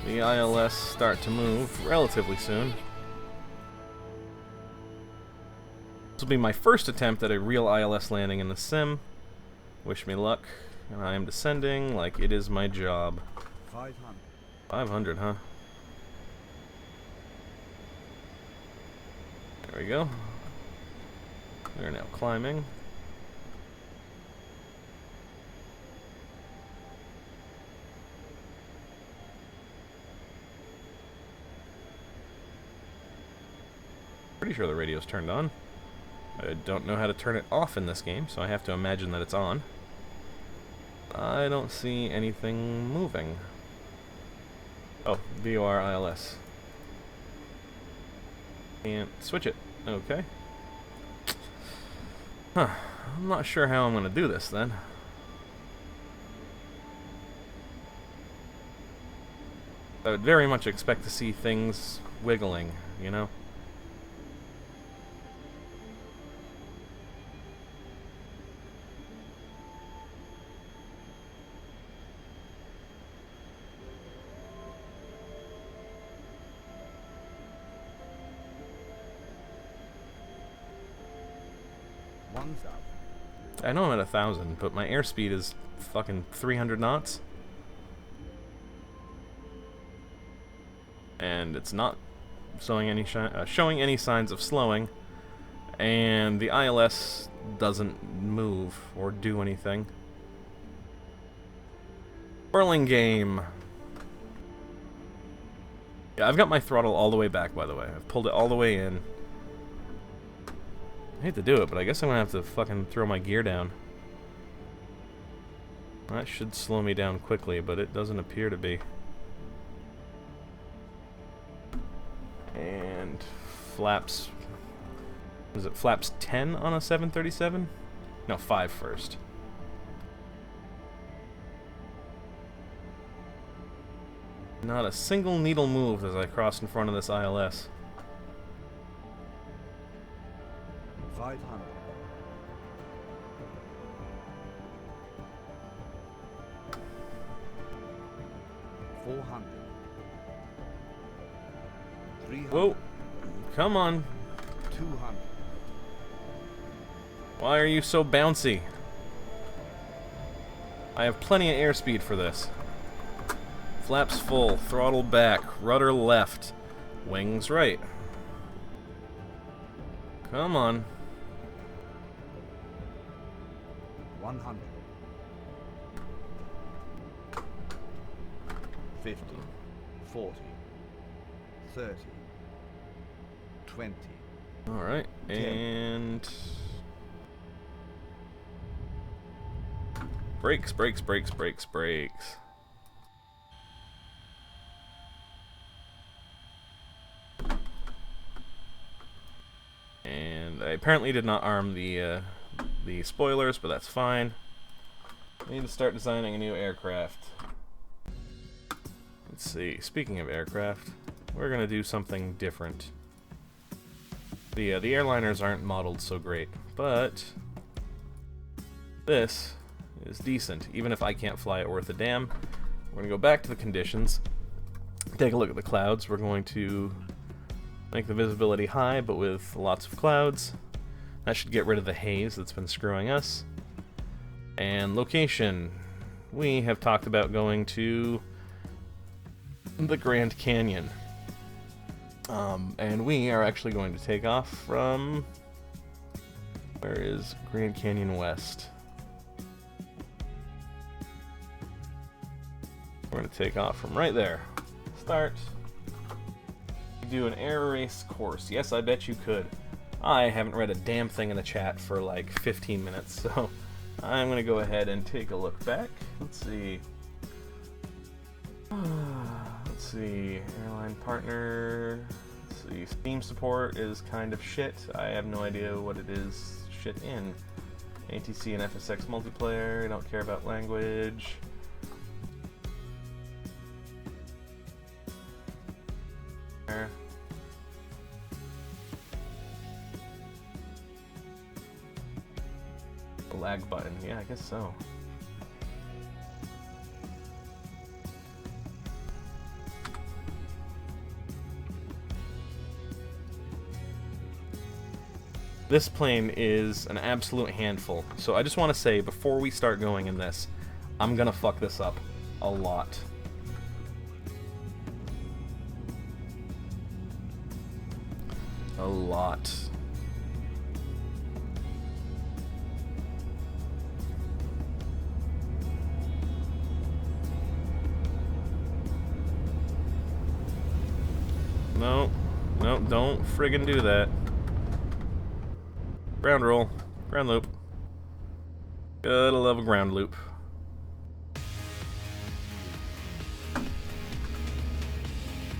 [SPEAKER 1] the ILS start to move relatively soon. This will be my first attempt at a real ILS landing in the sim. Wish me luck. And I am descending like it is my job.
[SPEAKER 2] 500.
[SPEAKER 1] 500, huh? There we go. We're now climbing. Pretty sure the radio's turned on. I don't know how to turn it off in this game, so I have to imagine that it's on. I don't see anything moving. Oh, VOR ILS. Can't switch it. Okay. Huh. I'm not sure how I'm going to do this then. I would very much expect to see things wiggling, you know? I know I'm at 1,000, but my airspeed is fucking 300 knots. And it's not showing any signs of slowing. And the ILS doesn't move or do anything. Whirling game. Yeah, I've got my throttle all the way back, by the way. I've pulled it all the way in. I hate to do it, but I guess I'm gonna have to fucking throw my gear down. That should slow me down quickly, but it doesn't appear to be. And flaps... is it flaps 10 on a 737? No, 5 first. Not a single needle moved as I cross in front of this ILS.
[SPEAKER 2] 500. 400. 300.
[SPEAKER 1] Whoa! Come on!
[SPEAKER 2] 200.
[SPEAKER 1] Why are you so bouncy? I have plenty of airspeed for this. Flaps full, throttle back, rudder left, wings right. Come on.
[SPEAKER 2] 100. 50. 40. 30. 20.
[SPEAKER 1] Alright, and... brakes, brakes, brakes, brakes, brakes. And I apparently did not arm the spoilers, but that's fine. I need to start designing a new aircraft. Let's see, speaking of aircraft, we're gonna do something different. The airliners aren't modeled so great, but this is decent. Even if I can't fly it worth a damn, we're gonna go back to the conditions, take a look at the clouds. We're going to make the visibility high, but with lots of clouds. That should get rid of the haze that's been screwing us. And location. We have talked about going to the Grand Canyon. And we are actually going to take off from... where is Grand Canyon West? We're going to take off from right there. Start. Do an air race course. Yes, I bet you could. I haven't read a damn thing in the chat for like 15 minutes, so I'm going to go ahead and take a look back. Let's see. Let's see. Airline partner. Let's see. Steam support is kind of shit. I have no idea what it is shit in. ATC and FSX multiplayer. I don't care about language. lag button. Yeah, I guess so. This plane is an absolute handful. So I just want to say, before we start going in this, I'm gonna fuck this up a lot. A lot. No, no, don't friggin' do that. Ground roll. Ground loop. Gotta love a ground loop.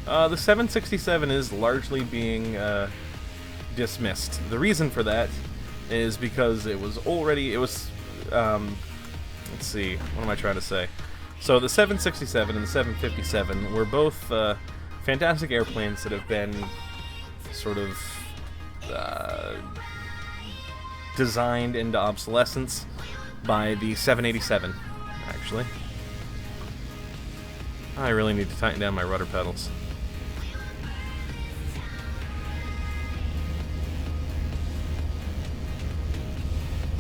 [SPEAKER 1] The 767 is largely being dismissed. The reason for that is because it was, let's see, what am I trying to say? So the 767 and the 757 were both fantastic airplanes that have been sort of designed into obsolescence by the 787, actually. I really need to tighten down my rudder pedals.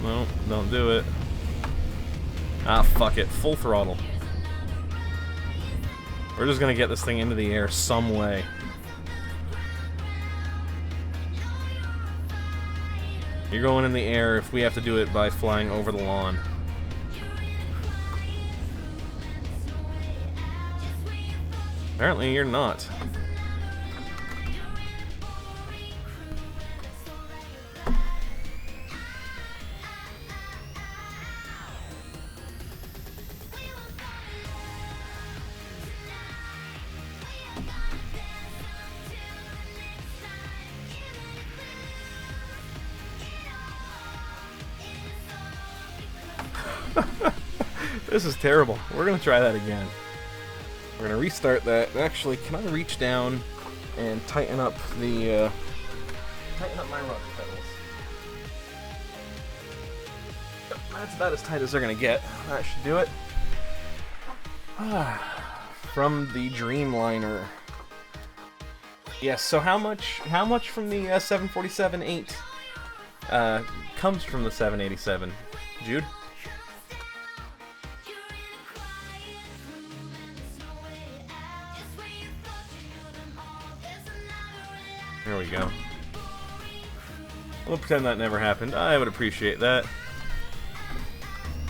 [SPEAKER 1] No, don't do it. Ah, fuck it. Full throttle. We're just gonna get this thing into the air some way. You're going in the air if we have to do it by flying over the lawn. Apparently you're not. This is terrible. We're gonna try that again. We're gonna restart that. Actually, can I reach down and tighten up the tighten up my rudder pedals? That's about as tight as they're gonna get. That should do it. From the Dreamliner. Yes. So how much from the 747-8 comes from the 787? Jude? There we go. We'll pretend that never happened. I would appreciate that.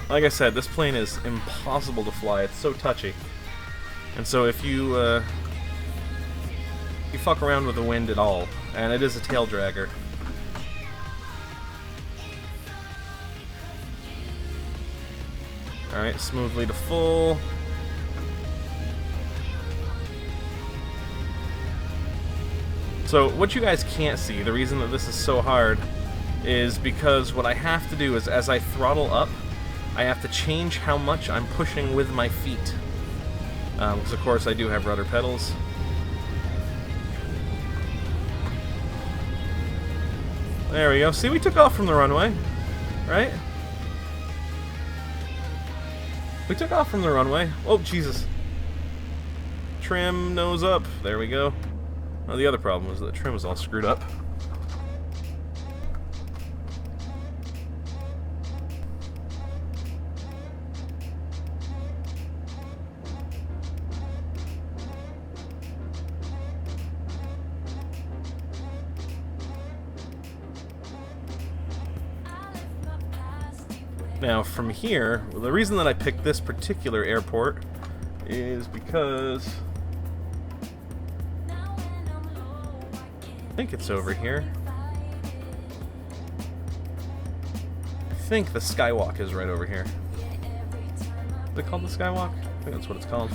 [SPEAKER 1] Like I said, this plane is impossible to fly. It's so touchy. And so if you fuck around with the wind at all, and it is a tail dragger. Alright, smoothly to full. So what you guys can't see, the reason that this is so hard, is because what I have to do is, as I throttle up, I have to change how much I'm pushing with my feet. Because of course I do have rudder pedals. There we go. See, we took off from the runway, right? We took off from the runway. Oh, Jesus. Trim, nose up. There we go. Oh, the other problem was that the trim was all screwed up. Now, from here, the reason that I picked this particular airport is because I think it's over here. I think the skywalk is right over here. Is it called the skywalk? I think that's what it's called.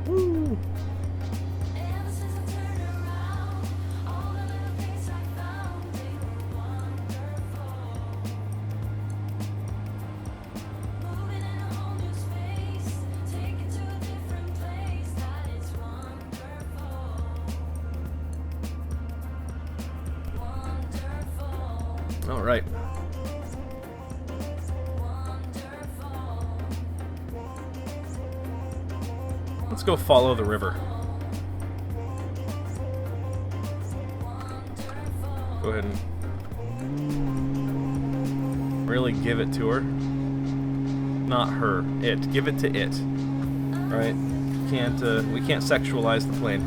[SPEAKER 1] Woo! All right. Let's go follow the river. Go ahead and really give it to her. Not her. It. Give it to it. Right? We can't sexualize the plane.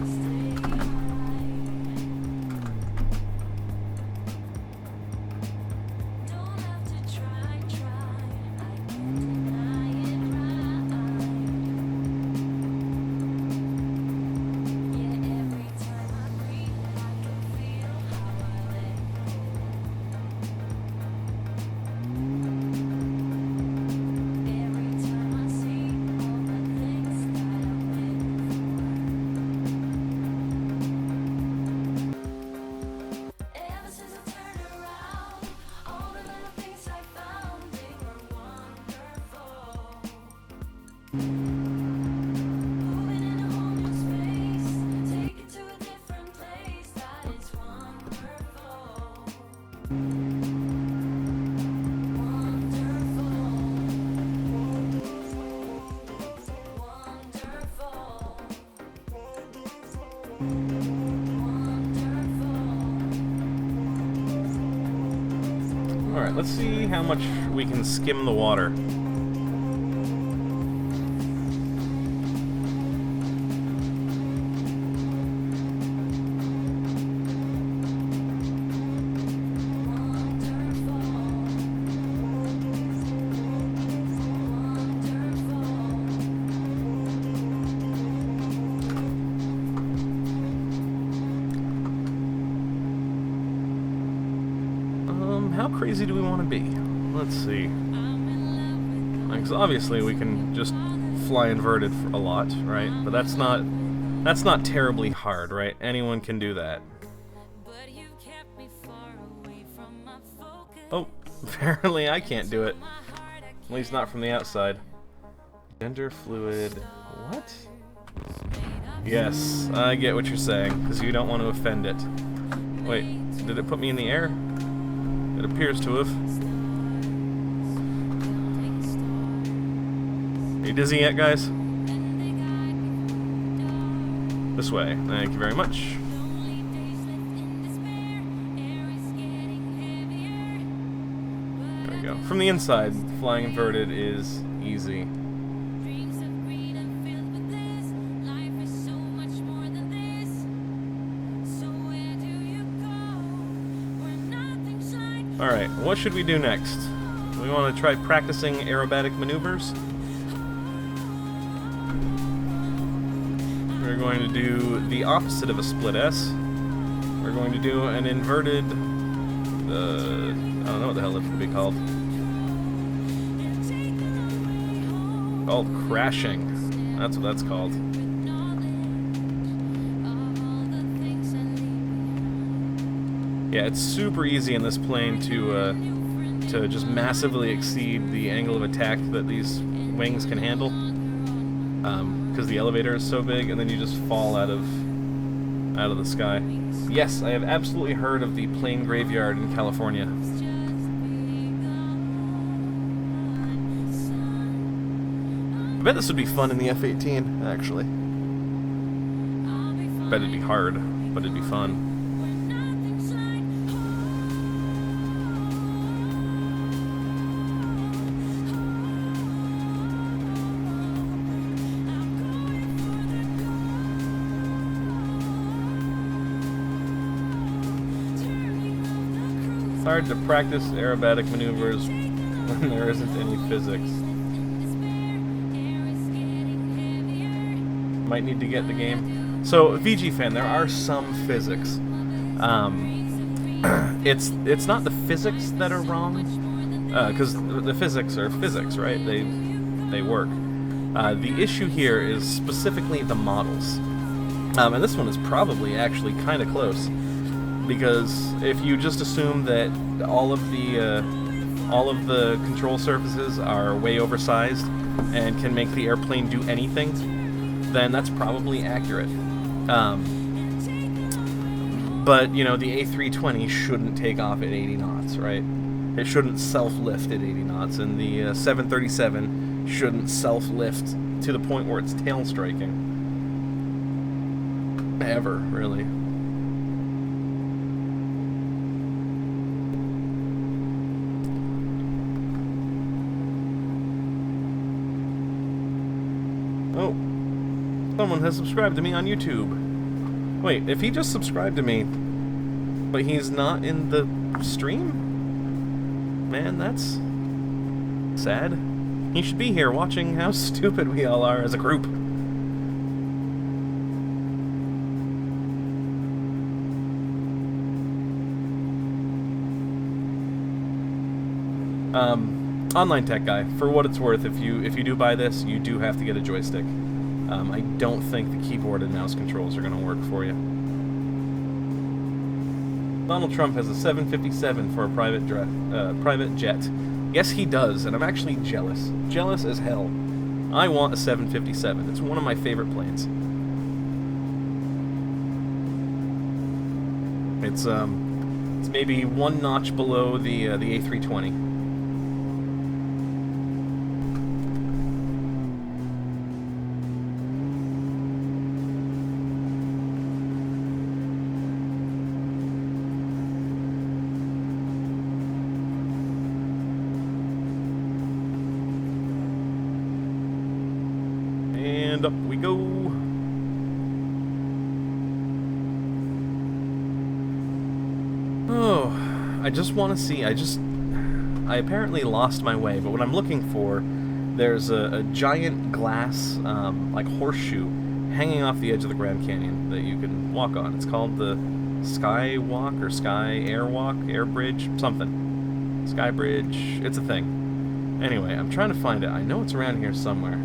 [SPEAKER 1] Alright, let's see how much we can skim the water. How crazy do we want to be? Let's see. Because obviously we can just fly inverted for a lot, right? But that's not terribly hard, right? Anyone can do that. Oh, apparently I can't do it. At least not from the outside. Gender fluid. What? Yes, I get what you're saying, because you don't want to offend it. Wait, did it put me in the air? It appears to have. Are you dizzy yet, guys? This way. Thank you very much. There we go. From the inside, flying inverted is easy. Alright, what should we do next? We want to try practicing aerobatic maneuvers. We're going to do the opposite of a split S. We're going to do an inverted... I don't know what the hell it would be called. Called crashing. That's what that's called. Yeah, it's super easy in this plane to just massively exceed the angle of attack that these wings can handle, because the elevator is so big, and then you just fall out of the sky. Yes, I have absolutely heard of the plane graveyard in California. I bet this would be fun in the F-18, actually. I bet it'd be hard, but it'd be fun. It's hard to practice aerobatic maneuvers when there isn't any physics. Might need to get the game. So, VG fan, there are some physics. It's not the physics that are wrong, because the physics are physics, right? They work. The issue here is specifically the models, and this one is probably actually kind of close. Because if you just assume that all of the control surfaces are way oversized and can make the airplane do anything, then that's probably accurate. But, you know, the A320 shouldn't take off at 80 knots, right? It shouldn't self-lift at 80 knots, and the 737 shouldn't self-lift to the point where it's tail striking. Ever, really. Oh, someone has subscribed to me on YouTube. Wait, if he just subscribed to me, but he's not in the stream? Man, that's sad. He should be here watching how stupid we all are as a group. Online tech guy, for what it's worth, if you do buy this, you do have to get a joystick. I don't think the keyboard and mouse controls are going to work for you. Donald Trump has a 757 for a private jet. Yes, he does, and I'm actually jealous. Jealous as hell. I want a 757. It's one of my favorite planes. It's maybe one notch below the A320. And up we go. Oh, I just want to see. I apparently lost my way, but what I'm looking for, there's a giant glass, like horseshoe, hanging off the edge of the Grand Canyon that you can walk on. It's called the skywalk or air bridge, something. Sky bridge. It's a thing. Anyway, I'm trying to find it. I know it's around here somewhere.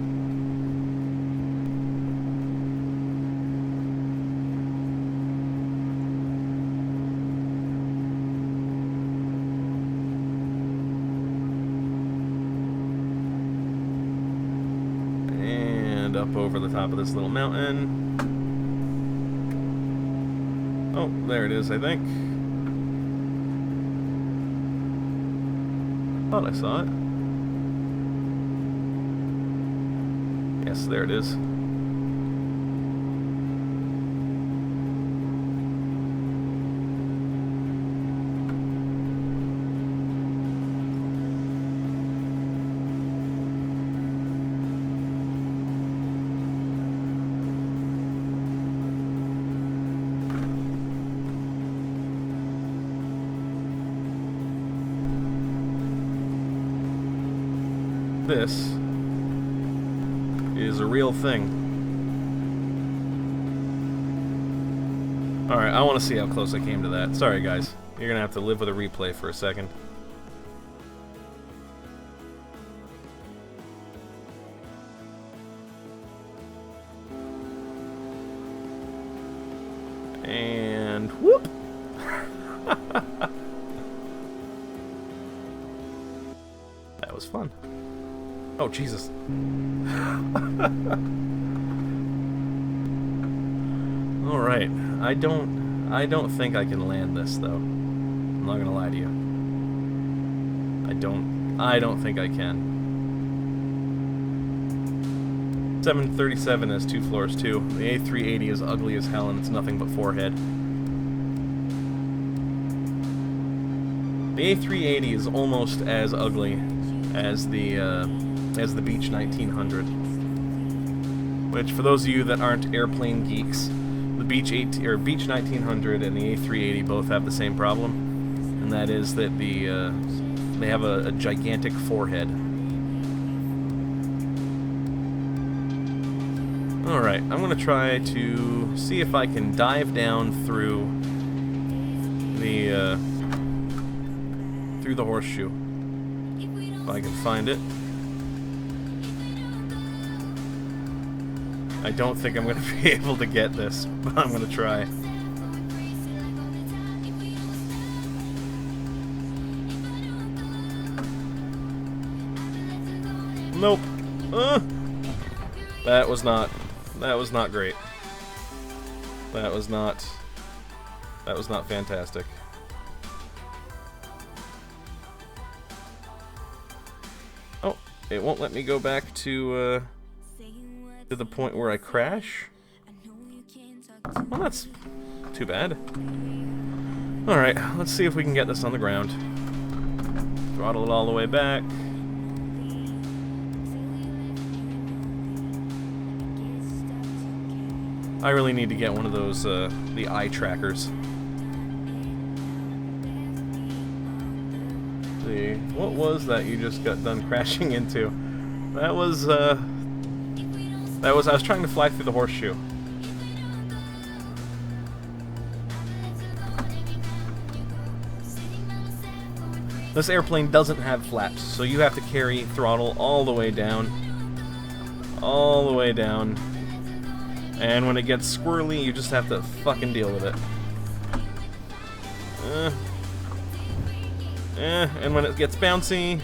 [SPEAKER 1] Up over the top of this little mountain. Oh, there it is, I think. Thought I saw it. Yes, there it is. This is a real thing. Alright, I want to see how close I came to that. Sorry guys, you're gonna have to live with a replay for a second. And whoop! That was fun. Oh, Jesus. Alright. I don't think I can land this, though. I'm not gonna lie to you. I don't think I can. 737 has 2 floors, too. The A380 is ugly as hell, and it's nothing but forehead. The A380 is almost as ugly as the Beech 1900, which, for those of you that aren't airplane geeks, the Beech 1900 and the A380 both have the same problem, and that is that they have a gigantic forehead. All right, I'm gonna try to see if I can dive down through the horseshoe, if I can find it. I don't think I'm going to be able to get this, but I'm going to try. Nope. That was not great. That That was not fantastic. Oh, it won't let me go back to the point where I crash? Well, that's too bad. Alright, let's see if we can get this on the ground. Throttle it all the way back. I really need to get one of those, the eye trackers. See, what was that you just got done crashing into? That was, I was trying to fly through the horseshoe. This airplane doesn't have flaps, so you have to carry throttle all the way down. All the way down. And when it gets squirrely, you just have to fucking deal with it. And when it gets bouncy,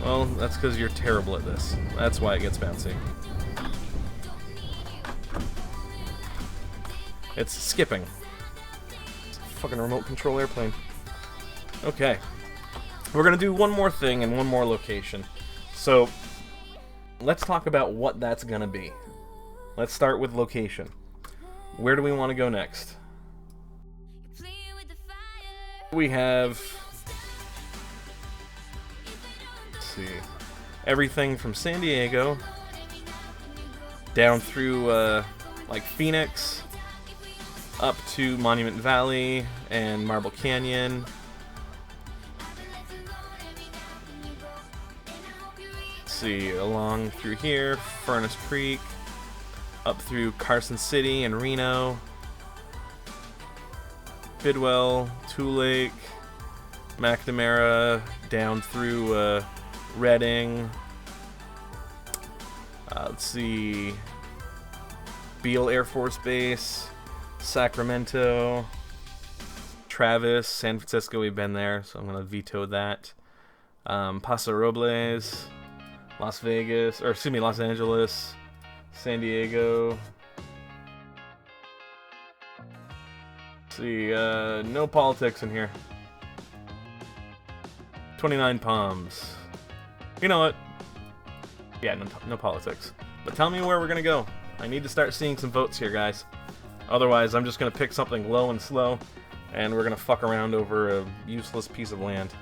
[SPEAKER 1] well, that's because you're terrible at this. That's why it gets bouncy. It's skipping. It's a fucking remote control airplane. Okay. We're gonna do one more thing and one more location. So, let's talk about what that's gonna be. Let's start with location. Where do we want to go next? We have... let's see. Everything from San Diego down through, like, Phoenix, up to Monument Valley and Marble Canyon. Let's see, along through here, Furnace Creek, up through Carson City and Reno, Bidwell, Tule Lake, McNamara, down through Redding. Let's see, Beale Air Force Base, Sacramento, Travis, San Francisco, we've been there, so I'm going to veto that. Paso Robles, Las Vegas, or excuse me, Los Angeles, San Diego. Let's see, no politics in here. 29 Palms. You know what? Yeah, no politics. But tell me where we're gonna go. I need to start seeing some votes here, guys. Otherwise, I'm just gonna pick something low and slow, and we're gonna fuck around over a useless piece of land.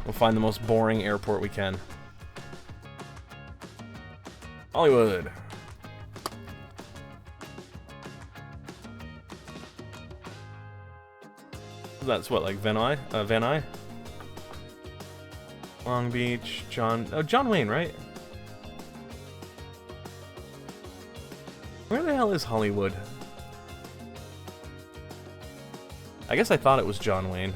[SPEAKER 1] We'll find the most boring airport we can. Hollywood. That's what, like Van Nuys? Long Beach, John Wayne, right? Where the hell is Hollywood? I guess I thought it was John Wayne.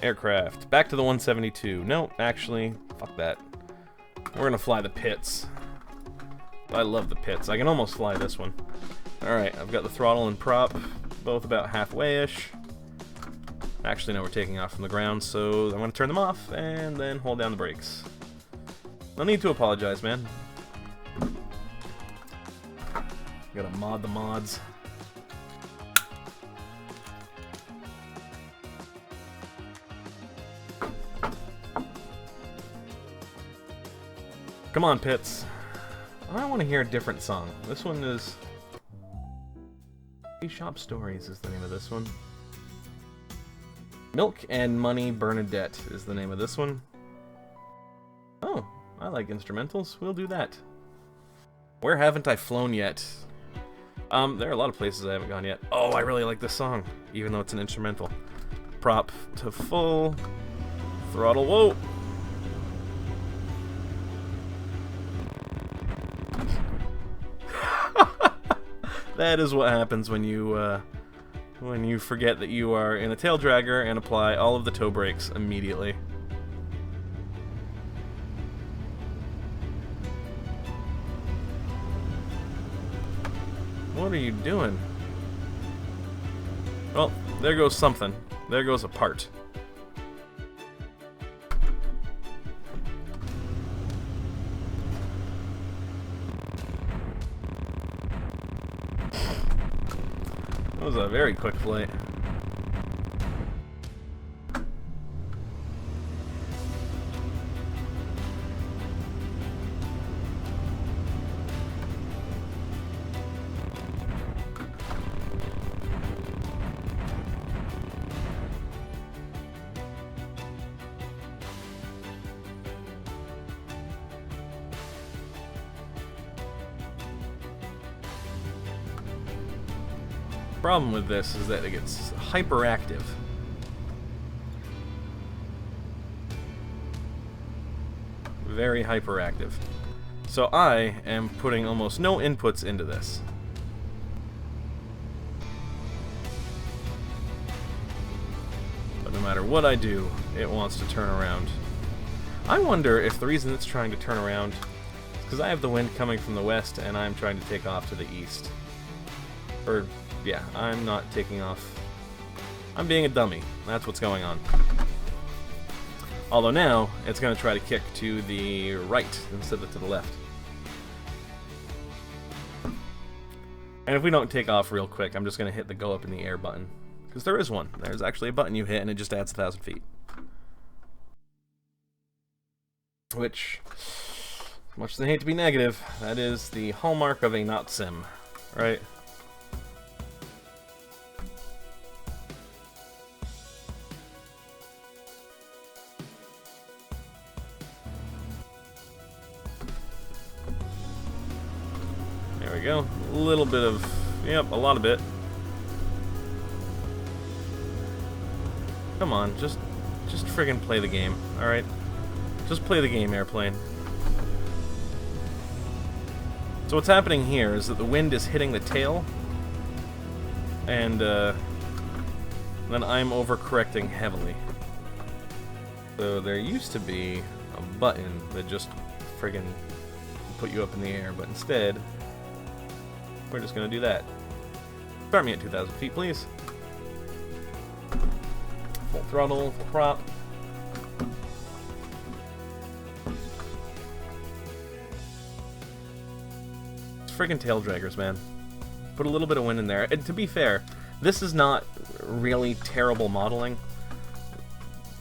[SPEAKER 1] Aircraft. Back to the 172. No, actually, fuck that. We're gonna fly the Pits. I love the Pits. I can almost fly this one. Alright, I've got the throttle and prop, both about halfway-ish. Actually, no, we're taking off from the ground, so I'm gonna turn them off, and then hold down the brakes. No need to apologize, man. Gotta mod the mods. Come on, Pits. I want to hear a different song. This one is... Shop Stories is the name of this one. Milk and Money Bernadette is the name of this one. Oh, I like instrumentals. We'll do that. Where haven't I flown yet? There are a lot of places I haven't gone yet. Oh, I really like this song, even though it's an instrumental. Prop to full. Throttle, whoa! That is what happens when you forget that you are in a tail dragger and apply all of the toe brakes immediately. What are you doing? Well, there goes something. There goes a part. was a very quick flight. Problem with this is that it gets hyperactive. Very hyperactive. So I am putting almost no inputs into this. But no matter what I do, it wants to turn around. I wonder if the reason it's trying to turn around is because I have the wind coming from the west and I'm trying to take off to the east. Or yeah, I'm not taking off. I'm being a dummy. That's what's going on. Although now, it's going to try to kick to the right instead of to the left. And if we don't take off real quick, I'm just going to hit the go up in the air button. Because there is one. There's actually a button you hit and it just adds 1,000 feet. Which, much as I hate to be negative, that is the hallmark of a not sim, right? There we go. A little bit of... Yep, a lot of it. Come on, just friggin' play the game, alright? Just play the game, airplane. So what's happening here is that the wind is hitting the tail, and then I'm overcorrecting heavily. So there used to be a button that just friggin' put you up in the air, but instead... we're just going to do that. Start me at 2,000 feet, please. Full throttle, full prop. It's friggin' tail draggers, man. Put a little bit of wind in there. And to be fair, this is not really terrible modeling.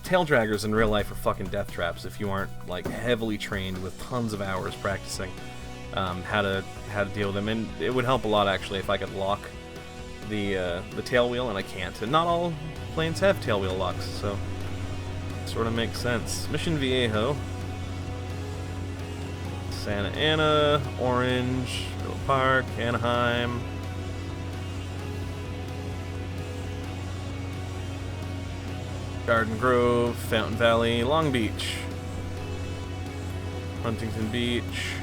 [SPEAKER 1] Tail draggers in real life are fucking death traps if you aren't like heavily trained with tons of hours practicing. How to deal with them, and it would help a lot actually if I could lock the tail wheel, and I can't. And not all planes have tail wheel locks, so it sort of makes sense. Mission Viejo, Santa Ana, Orange, Middle Park, Anaheim. Garden Grove, Fountain Valley, Long Beach, Huntington Beach,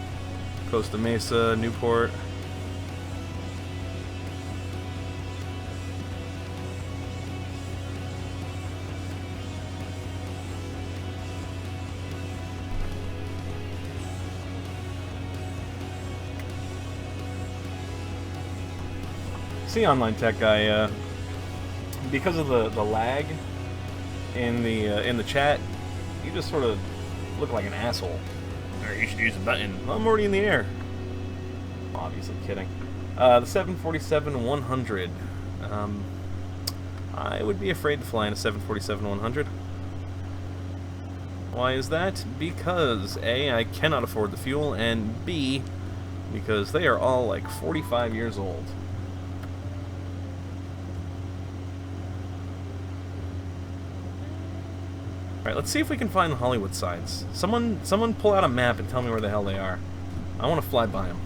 [SPEAKER 1] Costa Mesa, Newport. See, Online Tech Guy, because of the lag in the chat, you just sort of look like an asshole. You should use the button. Well, I'm already in the air. Obviously kidding. The 747-100. I would be afraid to fly in a 747-100. Why is that? Because A, I cannot afford the fuel, and B, because they are all like 45 years old. Alright, let's see if we can find the Hollywood signs. Someone pull out a map and tell me where the hell they are. I want to fly by them.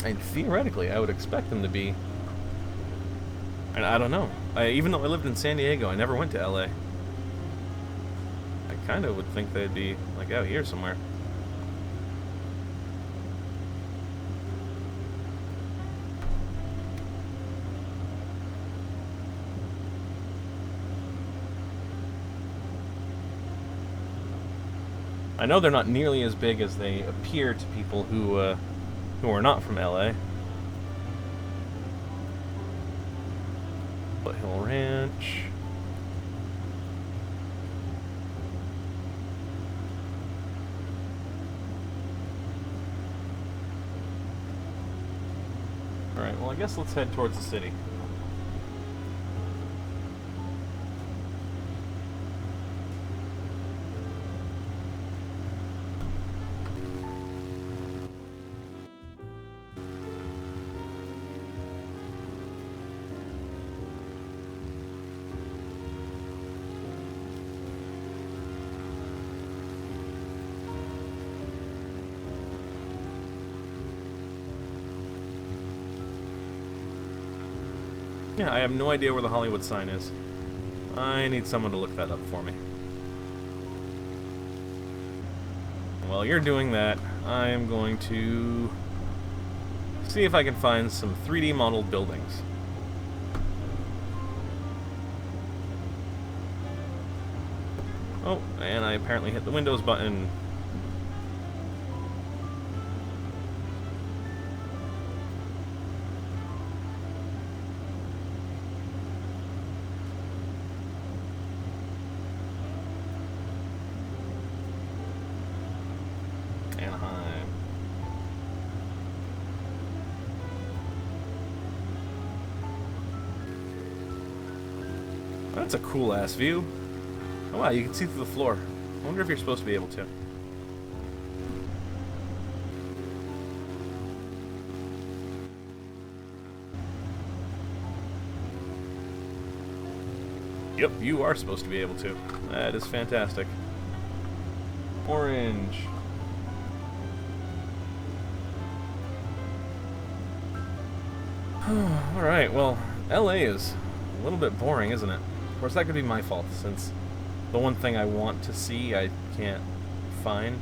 [SPEAKER 1] And theoretically, I would expect them to be... And I don't know. Even though I lived in San Diego, I never went to LA. I kind of would think they'd be, like, out here somewhere. I know they're not nearly as big as they appear to people who are not from LA. But Foothill Ranch. Alright, well I guess let's head towards the city. Yeah, I have no idea where the Hollywood sign is. I need someone to look that up for me. While you're doing that, I am going to see if I can find some 3D modeled buildings. Oh, and I apparently hit the Windows button. Anaheim. That's a cool ass view. Oh wow, you can see through the floor. I wonder if you're supposed to be able to. Yep, you are supposed to be able to. That is fantastic. Orange. Alright, well, LA is a little bit boring, isn't it? Of course, that could be my fault, since the one thing I want to see I can't find.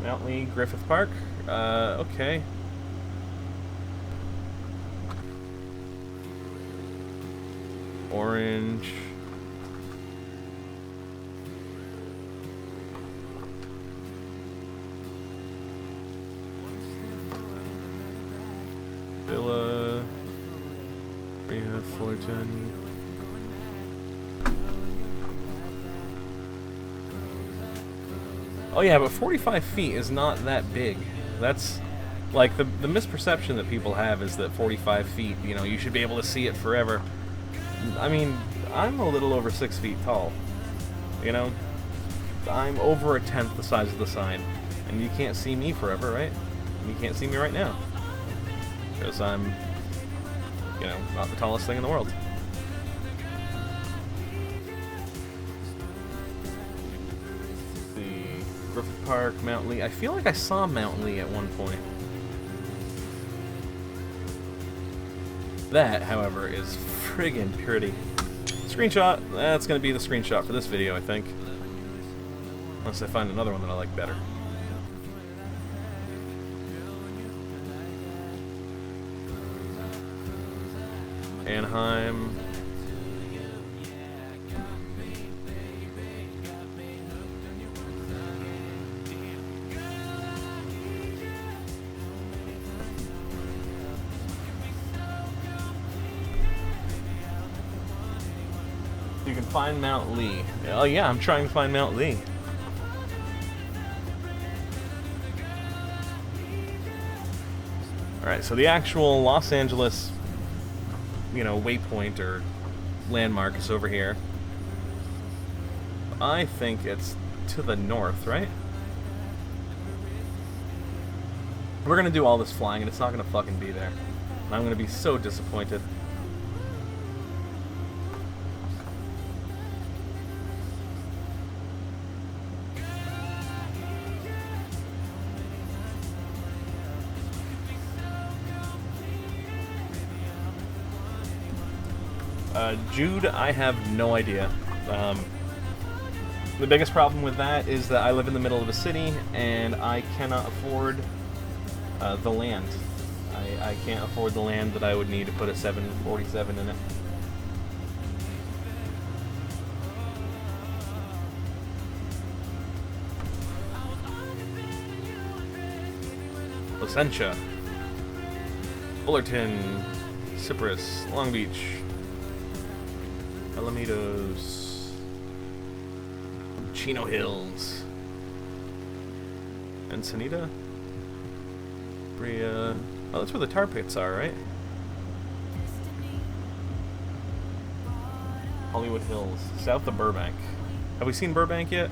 [SPEAKER 1] Mount Lee, Griffith Park. Okay. Orange. Villa. Rehab Fullerton. Oh yeah, but 45 feet is not that big. That's like the misperception that people have is that 45 feet, you know, you should be able to see it forever. I mean, I'm a little over 6 feet tall. You know, I'm over a tenth the size of the sign, and you can't see me forever, right? You can't see me right now. Because I'm, you know, not the tallest thing in the world. The Griffith Park, Mount Lee. I feel like I saw Mount Lee at one point. That, however, is friggin' pretty. Screenshot. That's going to be the screenshot for this video, I think. Unless I find another one that I like better. Anaheim. You can find Mount Lee. Oh yeah, I'm trying to find Mount Lee. Alright, so the actual Los Angeles, you know, waypoint or landmark is over here. I think it's to the north, right? We're gonna do all this flying and it's not gonna fucking be there. And I'm gonna be so disappointed. Jude, I have no idea. The biggest problem with that is that I live in the middle of a city and I cannot afford the land. I can't afford the land that I would need to put a 747 in it. Placentia, Fullerton, Cypress, Long Beach, Alamitos, Chino Hills, Encinita, Brea. Oh, that's where the tar pits are, right? Hollywood Hills, south of Burbank. Have we seen Burbank yet?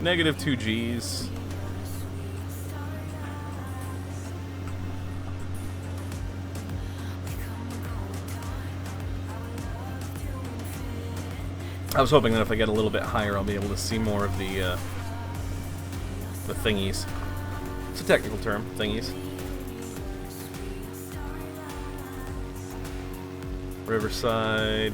[SPEAKER 1] Negative 2 Gs. I was hoping that if I get a little bit higher, I'll be able to see more of the thingies. It's a technical term, thingies. Riverside.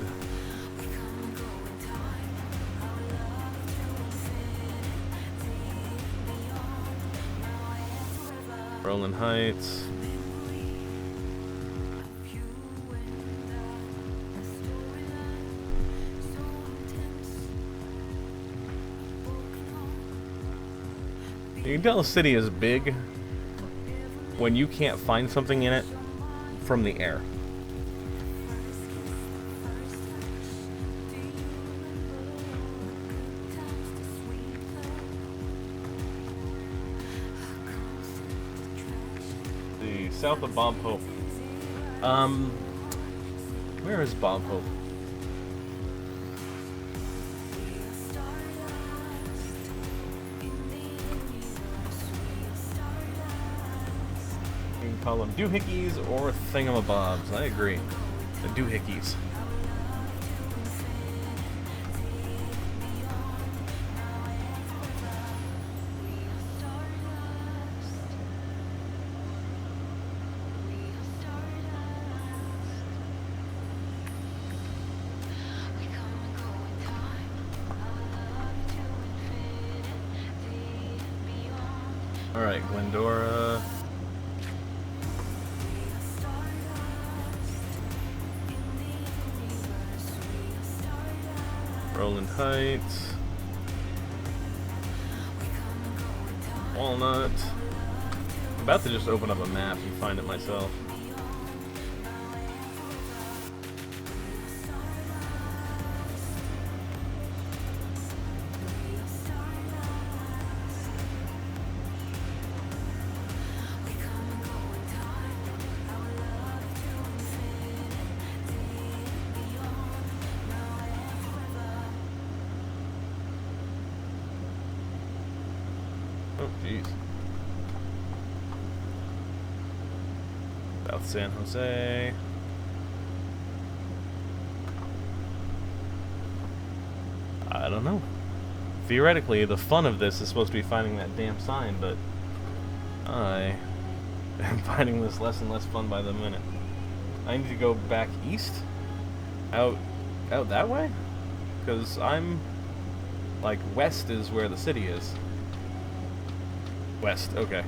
[SPEAKER 1] Roland Heights. You can tell a city is big when you can't find something in it from the air. South of Bob Hope. Where is Bob Hope? You can call them doohickeys or thingamabobs. I agree. The doohickeys. Alright, Glendora. Roland Heights. Walnut. I'm about to just open up a map and find it myself. Oh, jeez. South San Jose. I don't know. Theoretically, the fun of this is supposed to be finding that damn sign, but I am finding this less and less fun by the minute. I need to go back east? Out that way? Because I'm, like, west is where the city is. West, okay.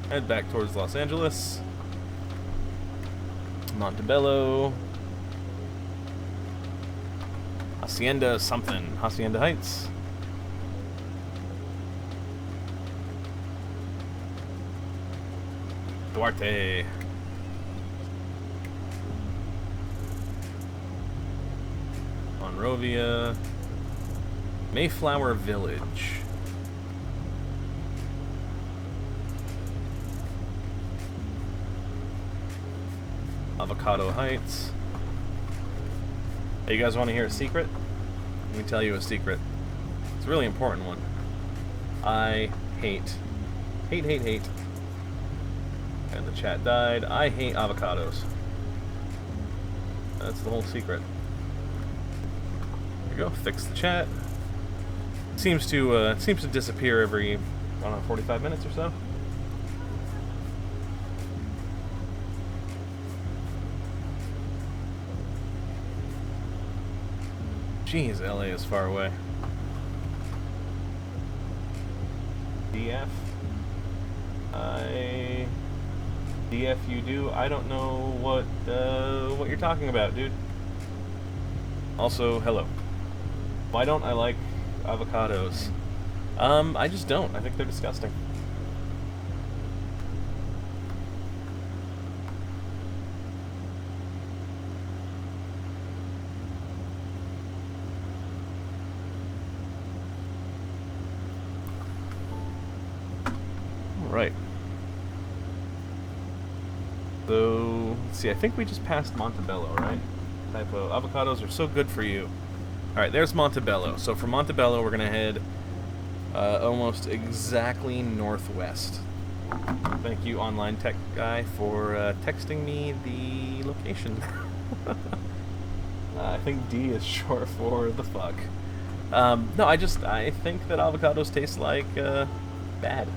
[SPEAKER 1] Head back towards Los Angeles. Montebello. Hacienda something. Hacienda Heights. Duarte. Monrovia. Mayflower Village. Avocado Heights. Hey, you guys want to hear a secret? Let me tell you a secret. It's a really important one. I hate. And the chat died. I hate avocados. That's the whole secret. There you go. Fix the chat. seems to disappear every, I don't know, 45 minutes or so. Jeez, LA is far away. DF? DF you do? I don't know what you're talking about, dude. Also, hello. Why don't I like avocados? I just don't. I think they're disgusting. Right. So, let's see, I think we just passed Montebello, right? Typo. Avocados are so good for you. Alright, there's Montebello. So from Montebello, we're going to head almost exactly northwest. Thank you, online tech guy, for texting me the location. I think D is short for the fuck. No, I think that avocados taste like bad.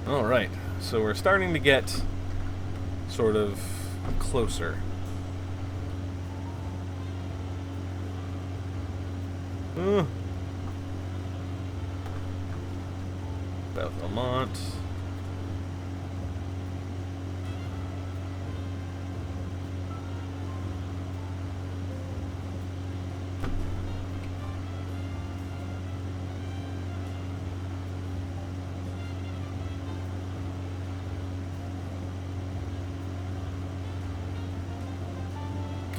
[SPEAKER 1] Alright, so we're starting to get sort of closer. South Elmont.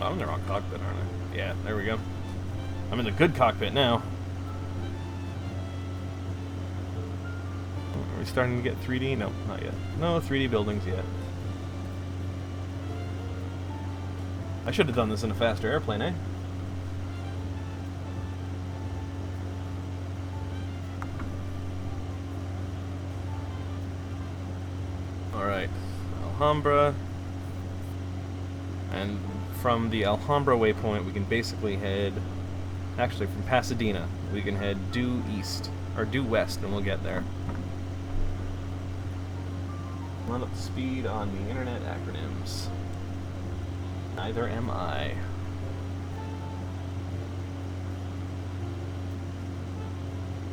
[SPEAKER 1] I'm in the wrong cockpit, aren't I? Yeah, there we go. I'm in the good cockpit now. Are we starting to get 3D? No, not yet. No 3D buildings yet. I should have done this in a faster airplane, eh? Alright, Alhambra. And from the Alhambra waypoint, we can basically head, actually from Pasadena, we can head due east, or due west, and we'll get there. Run up the speed on the internet acronyms. Neither am I.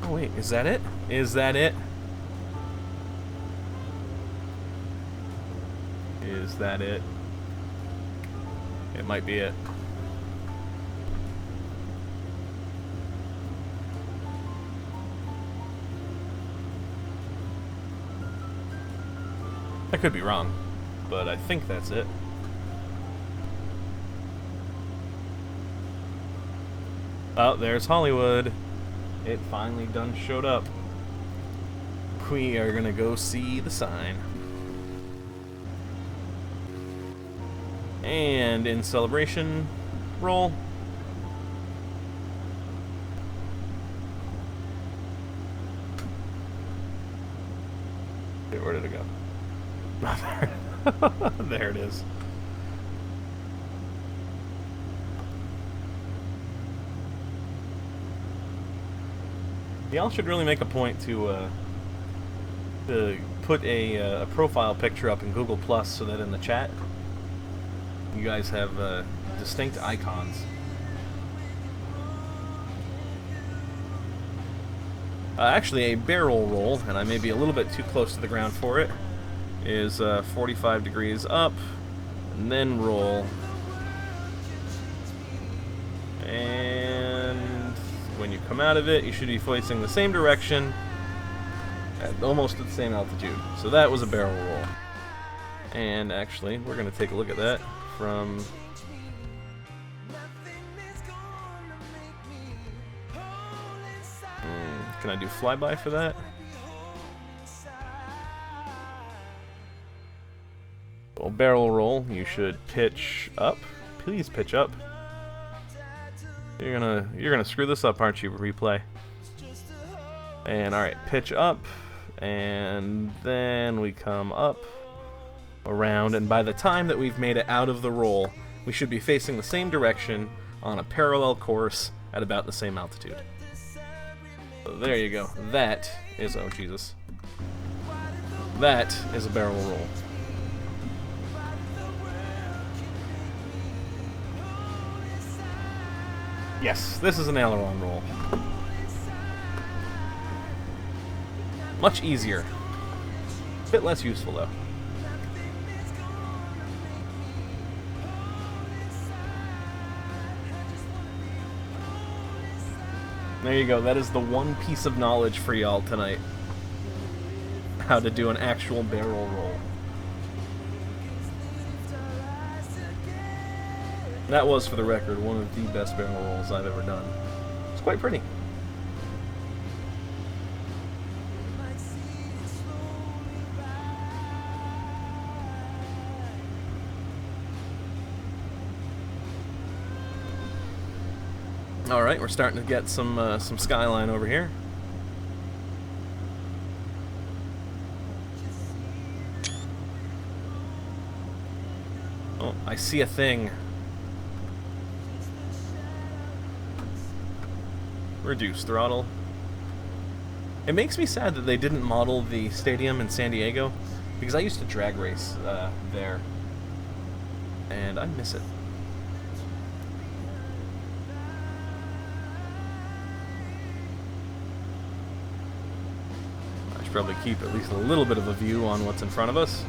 [SPEAKER 1] Oh wait, is that it? Is that it? Is that it? It might be it. I could be wrong, but I think that's it. Oh, there's Hollywood. It finally done showed up. We are gonna go see the sign. And in celebration, roll. Okay, where did it go? There it is. Y'all should really make a point to put a profile picture up in Google Plus so that in the chat you guys have distinct icons. Actually, a barrel roll, and I may be a little bit too close to the ground for it, is 45 degrees up, and then roll. And when you come out of it, you should be facing the same direction at almost at the same altitude. So that was a barrel roll. And actually, we're going to take a look at that from... Can I do flyby for that? Well, barrel roll, you should pitch up. Please pitch up. You're gonna screw this up, aren't you, replay? And alright, pitch up, and then we come up, around, and by the time that we've made it out of the roll, we should be facing the same direction on a parallel course at about the same altitude. So there you go. That is, oh Jesus. That is a barrel roll. Yes, this is an aileron roll. Much easier. A bit less useful, though. There you go. That is the one piece of knowledge for y'all tonight. How to do an actual barrel roll. That was, for the record, one of the best barrel rolls I've ever done. It's quite pretty. Alright, we're starting to get some skyline over here. Oh, I see a thing. Reduce throttle. It makes me sad that they didn't model the stadium in San Diego, because I used to drag race there, and I miss it. I should probably keep at least a little bit of a view on what's in front of us.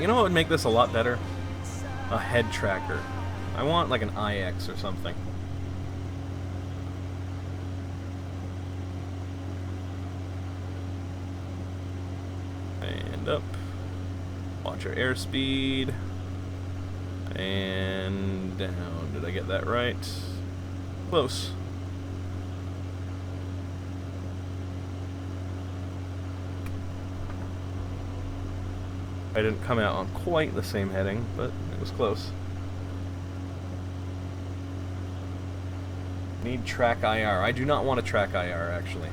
[SPEAKER 1] You know what would make this a lot better? A head tracker. I want like an IX or something. And up. Watch our airspeed. And down. Did I get that right? Close. I didn't come out on quite the same heading, but it was close. Need track IR. I do not want a track IR, actually.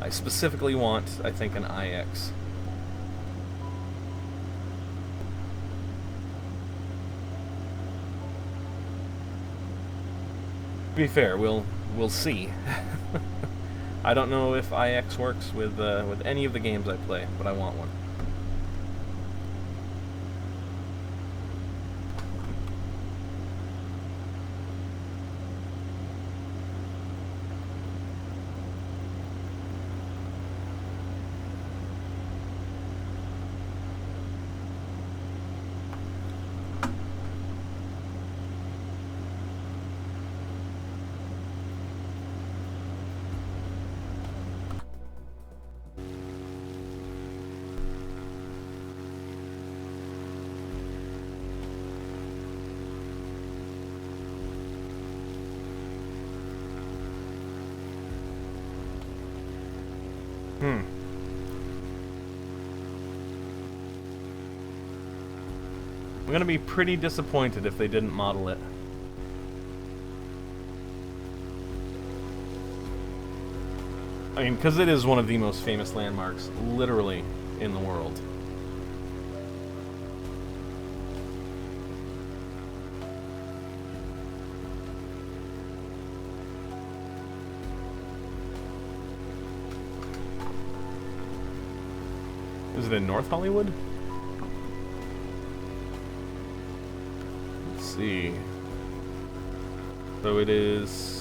[SPEAKER 1] I specifically want, I think, an IX. To be fair, we'll see. I don't know if IX works with any of the games I play, but I want one. I'm gonna be pretty disappointed if they didn't model it. I mean, because it is one of the most famous landmarks, literally, in the world. Is it in North Hollywood? Let's see. So it is...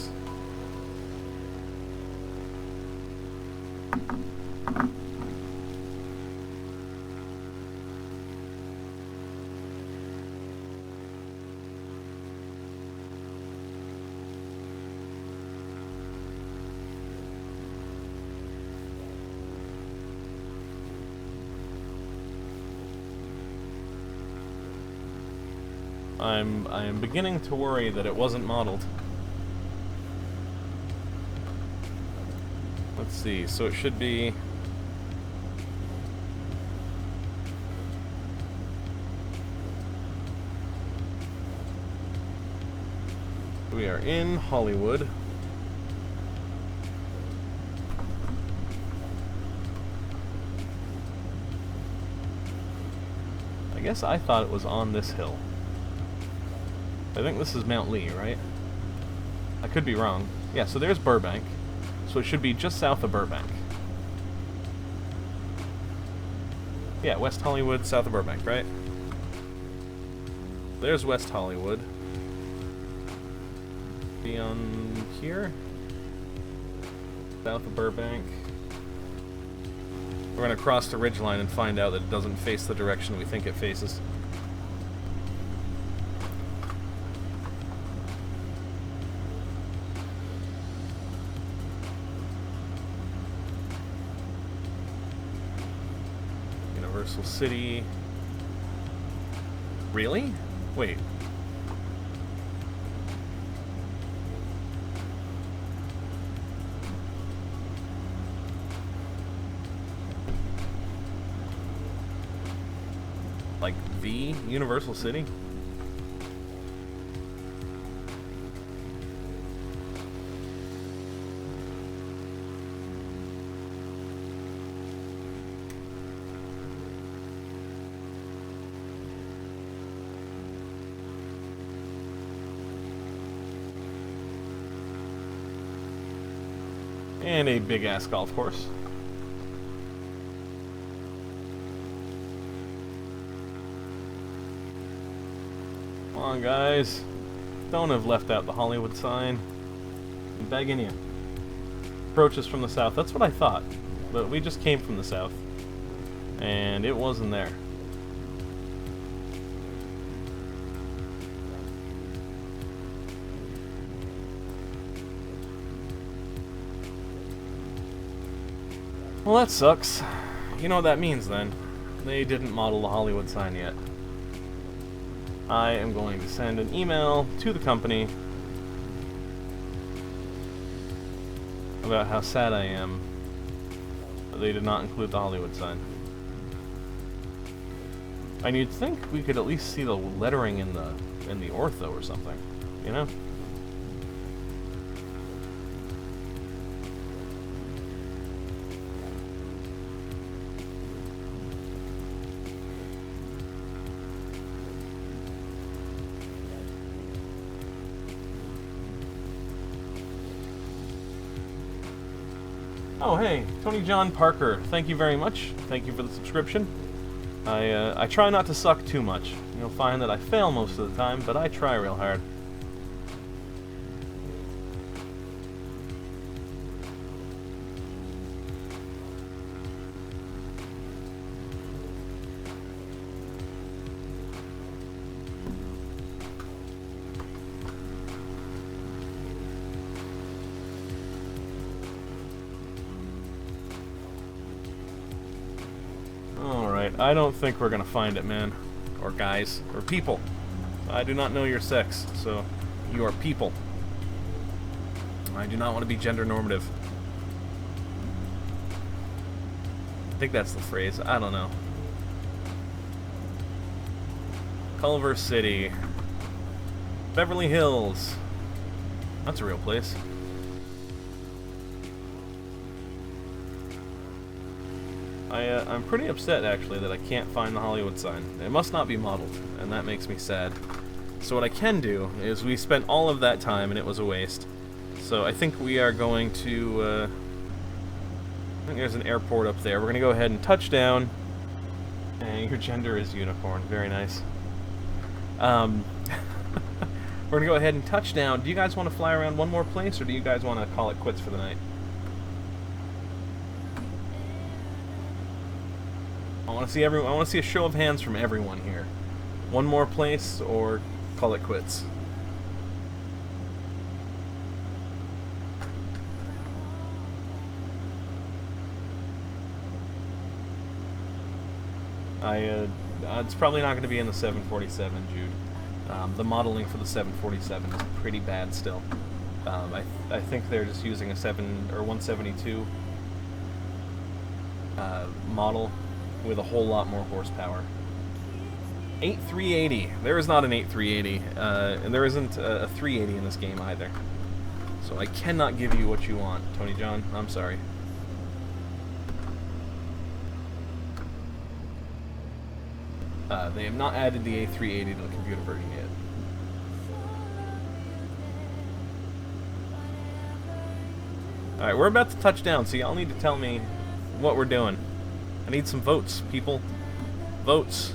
[SPEAKER 1] I am beginning to worry that it wasn't modeled. Let's see, so it should be... We are in Hollywood. I guess I thought it was on this hill. I think this is Mount Lee, right? I could be wrong. Yeah, so there's Burbank. So it should be just south of Burbank. Yeah, West Hollywood, south of Burbank, right? There's West Hollywood. Be on here? South of Burbank. We're going to cross the ridgeline and find out that it doesn't face the direction we think it faces. Universal City. Really? Wait. Like the Universal City? And a big-ass golf course. Come on, guys. Don't have left out the Hollywood sign. I'm begging you. Approach us from the south. That's what I thought. But we just came from the south. And it wasn't there. Well, that sucks. You know what that means, then. They didn't model the Hollywood sign yet. I am going to send an email to the company about how sad I am that they did not include the Hollywood sign. And you'd think we could at least see the lettering in the ortho or something, you know? Oh, hey, Tony John Parker, thank you very much. Thank you for the subscription. I try not to suck too much. You'll find that I fail most of the time, but I try real hard. I don't think we're gonna find it, man. Or guys. Or people. I do not know your sex, so you are people. I do not want to be gender normative. I think that's the phrase. I don't know. Culver City. Beverly Hills. That's a real place. I'm pretty upset, actually, that I can't find the Hollywood sign. It must not be modeled, and that makes me sad. So what I can do is we spent all of that time, and it was a waste. So I think we are going to... I think there's an airport up there. We're going to go ahead and touch down. And your gender is unicorn. Very nice. We're going to go ahead and touch down. Do you guys want to fly around one more place, or do you guys want to call it quits for the night? I want to see everyone. I want to see a show of hands from everyone here. One more place, or call it quits. It's probably not going to be in the 747, Jude. The modeling for the 747 is pretty bad still. I think they're just using a 172 model with a whole lot more horsepower. 8380. There is not an 8380, and there isn't a 380 in this game either. So I cannot give you what you want, Tony John. I'm sorry. They have not added the A380 to the computer version yet. Alright, we're about to touch down, so y'all need to tell me what we're doing. I need some votes, people. Votes.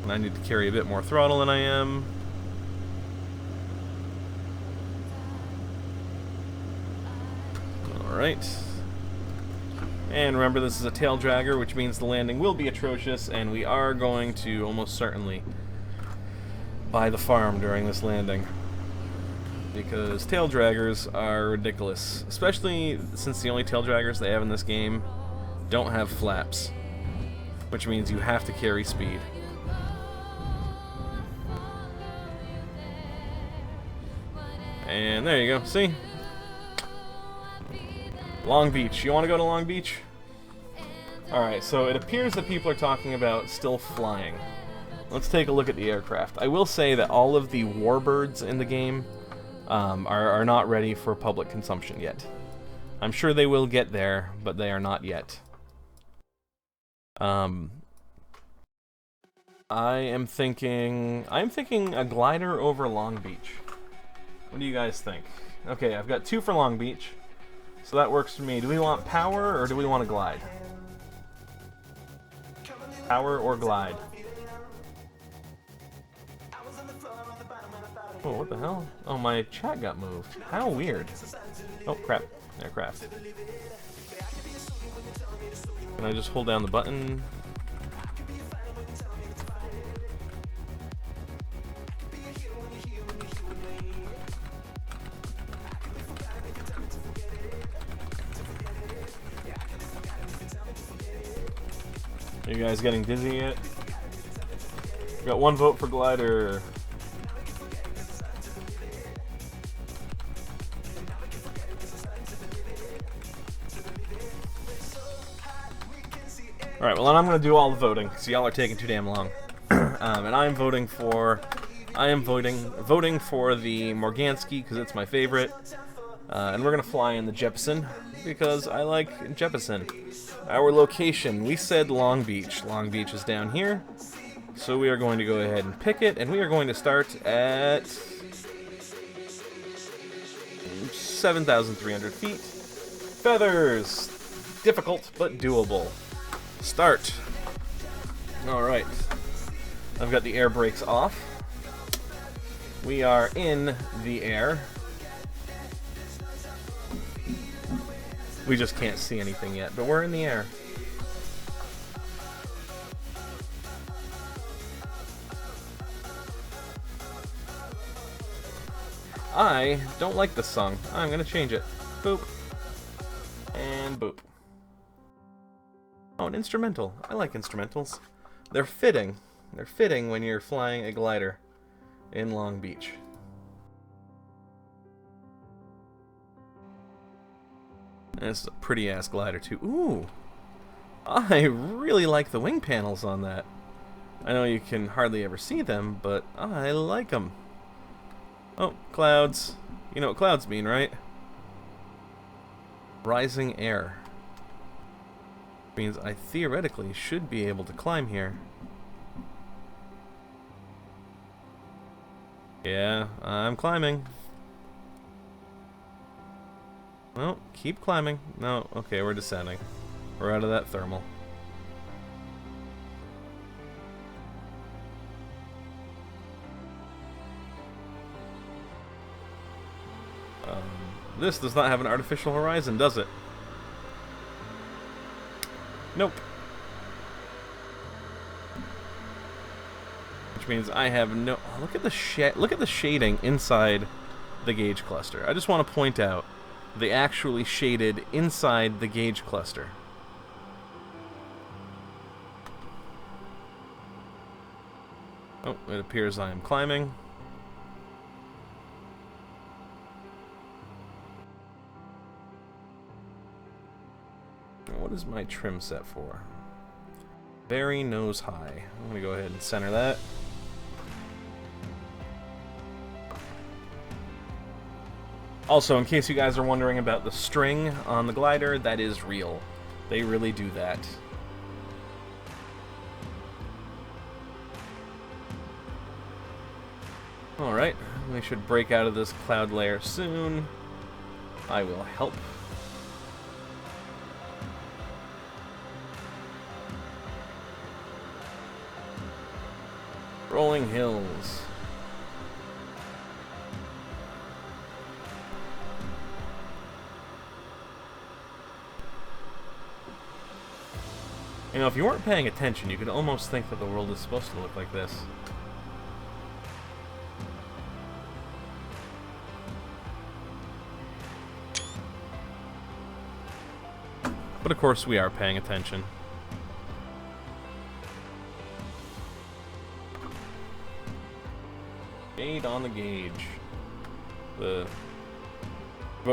[SPEAKER 1] And I need to carry a bit more throttle than I am. Alright. And remember, this is a tail dragger, which means the landing will be atrocious, and we are going to almost certainly buy the farm during this landing. Because tail draggers are ridiculous. Especially since the only tail draggers they have in this game don't have flaps. Which means you have to carry speed. And there you go, see? Long Beach. You want to go to Long Beach? Alright, so it appears that people are talking about still flying. Let's take a look at the aircraft. I will say that all of the warbirds in the game are not ready for public consumption yet. I'm sure they will get there, but they are not yet. I'm thinking a glider over Long Beach. What do you guys think? Okay, I've got 2 for Long Beach, so that works for me. Do we want power or do we want to glide? Power or glide? Oh, what the hell? Oh, my chat got moved. How weird. Oh, crap. Aircraft. Can I just hold down the button? Are you guys getting dizzy yet? Got 1 vote for glider. Alright, well then I'm going to do all the voting, because y'all are taking too damn long. And I am voting for the Morgansky, because it's my favorite. And we're going to fly in the Jeppesen, because I like Jeppesen. Our location, we said Long Beach. Long Beach is down here. So we are going to go ahead and pick it, and we are going to start at 7,300 feet. Feathers! Difficult, but doable. Start. Alright. I've got the air brakes off. We are in the air. We just can't see anything yet, but we're in the air. I don't like this song. I'm gonna change it. Boop. And boop. Oh, an instrumental. I like instrumentals. They're fitting. They're fitting when you're flying a glider in Long Beach. And this is a pretty-ass glider, too. Ooh! I really like the wing panels on that. I know you can hardly ever see them, but I like them. Oh, clouds. You know what clouds mean, right? Rising air. Means I theoretically should be able to climb here. Yeah, I'm climbing. Well, keep climbing. No, okay, we're descending. We're out of that thermal. This does not have an artificial horizon, does it? Nope. Which means I have no... Oh, look at the shading inside the gauge cluster. I just want to point out they actually shaded inside the gauge cluster. Oh, it appears I am climbing. What is my trim set for? Very nose high. I'm going to go ahead and center that. Also, in case you guys are wondering about the string on the glider, that is real. They really do that. Alright, we should break out of this cloud layer soon. I will help. Rolling hills. You know, if you weren't paying attention, you could almost think that the world is supposed to look like this. But of course, we are paying attention. Shade on the gauge. But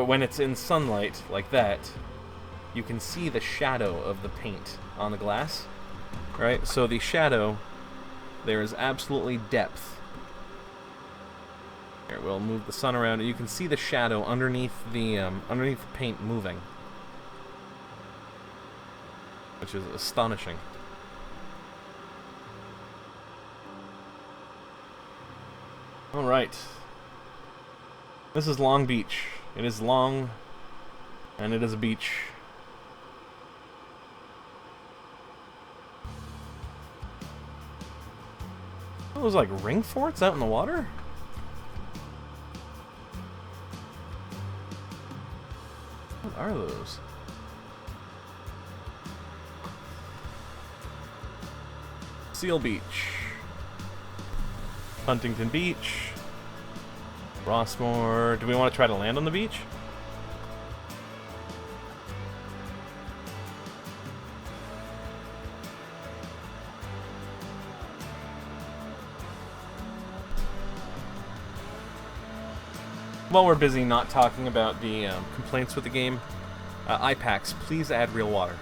[SPEAKER 1] when it's in sunlight like that, you can see the shadow of the paint on the glass, right? So the shadow, there is absolutely depth. Here, we'll move the sun around, and you can see the shadow underneath the paint moving, which is astonishing. All right, this is Long Beach. It is long, and it is a beach. Those like ring forts out in the water? What are those? Seal Beach. Huntington Beach. Rossmore. Do we want to try to land on the beach? While we're busy not talking about the complaints with the game, iPacks, please add real water.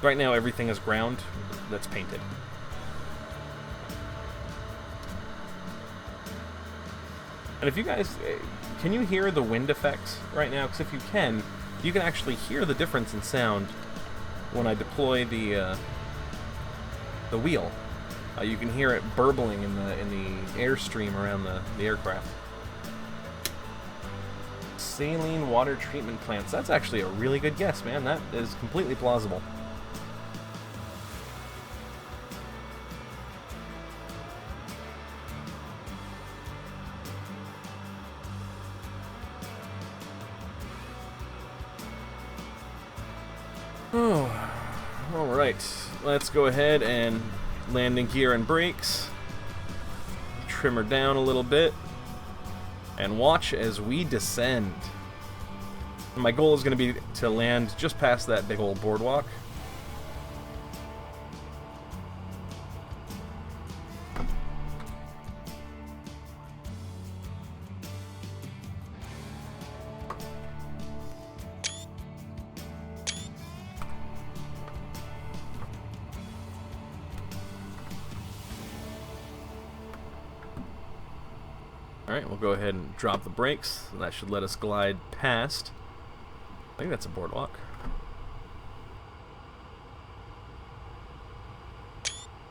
[SPEAKER 1] Right now everything is ground that's painted. And if you guys, can you hear the wind effects right now? Because if you can actually hear the difference in sound when I deploy the wheel. You can hear it burbling in the airstream around the aircraft. Saline water treatment plants. That's actually a really good guess, man. That is completely plausible. Oh, all right. Let's go ahead and landing gear and brakes. Trim her down a little bit. And watch as we descend. My goal is going to be to land just past that big old boardwalk. Alright, we'll go ahead and drop the brakes. That should let us glide past. I think that's a boardwalk.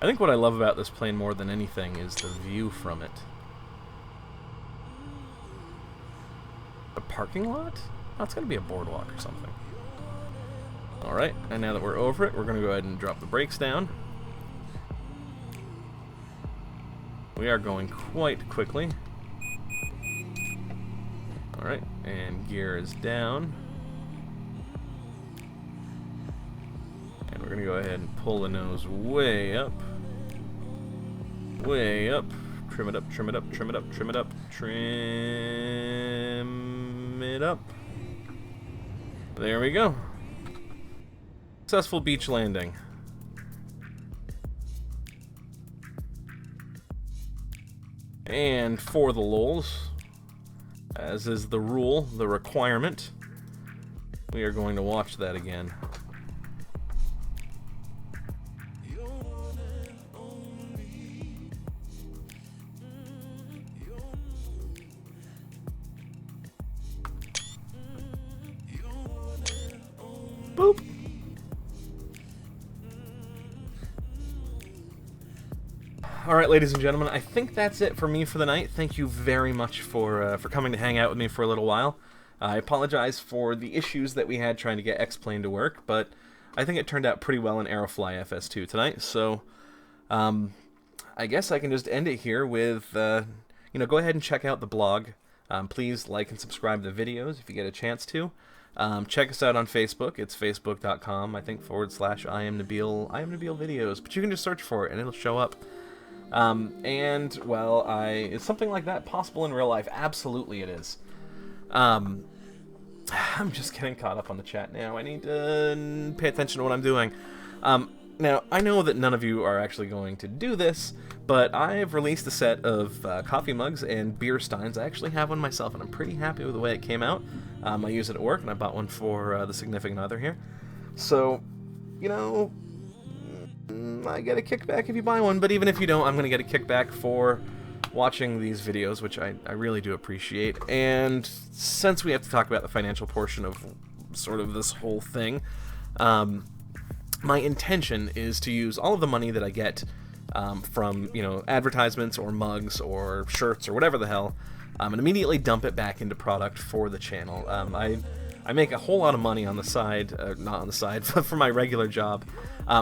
[SPEAKER 1] I think what I love about this plane more than anything is the view from it. A parking lot? Oh, it's going to be a boardwalk or something. Alright, and now that we're over it, we're going to go ahead and drop the brakes down. We are going quite quickly. Alright, and gear is down. And we're going to go ahead and pull the nose way up. Way up. Trim it up, trim it up, trim it up, trim it up. Trim it up. There we go. Successful beach landing. And for the lulz, as is the rule, the requirement, we are going to watch that again. Boop. Alright, ladies and gentlemen, I think that's it for me for the night. Thank you very much for coming to hang out with me for a little while. I apologize for the issues that we had trying to get X-Plane to work, but I think it turned out pretty well in Aerofly FS2 tonight, so I guess I can just end it here with, you know, go ahead and check out the blog. Please like and subscribe to the videos if you get a chance to. Check us out on Facebook. It's facebook.com, I think, /I am Nabil videos, but you can just search for it and it'll show up. And, well, is something like that possible in real life? Absolutely it is. I'm just getting caught up on the chat now. I need to pay attention to what I'm doing. Now, I know that none of you are actually going to do this, but I have released a set of coffee mugs and beer steins. I actually have one myself, and I'm pretty happy with the way it came out. I use it at work, and I bought one for the significant other here. So, you know, I get a kickback if you buy one, but even if you don't, I'm going to get a kickback for watching these videos, which I really do appreciate. And since we have to talk about the financial portion of sort of this whole thing, my intention is to use all of the money that I get from, you know, advertisements or mugs or shirts or whatever the hell, and immediately dump it back into product for the channel. I make a whole lot of money on the side, not on the side, but for my regular job.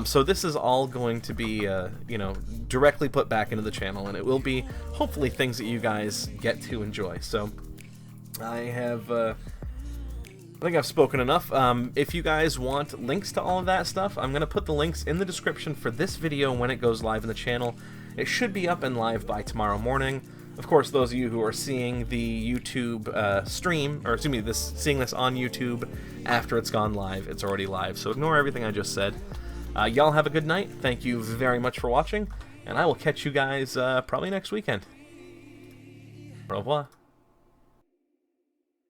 [SPEAKER 1] So this is all going to be, you know, directly put back into the channel, and it will be, hopefully, things that you guys get to enjoy. So I think I've spoken enough. If you guys want links to all of that stuff, I'm going to put the links in the description for this video when it goes live in the channel. It should be up and live by tomorrow morning. Of course, those of you who are seeing the YouTube stream, or excuse me, seeing this on YouTube after it's gone live, it's already live. So ignore everything I just said. Y'all have a good night. Thank you very much for watching, and I will catch you guys probably next weekend. Au revoir.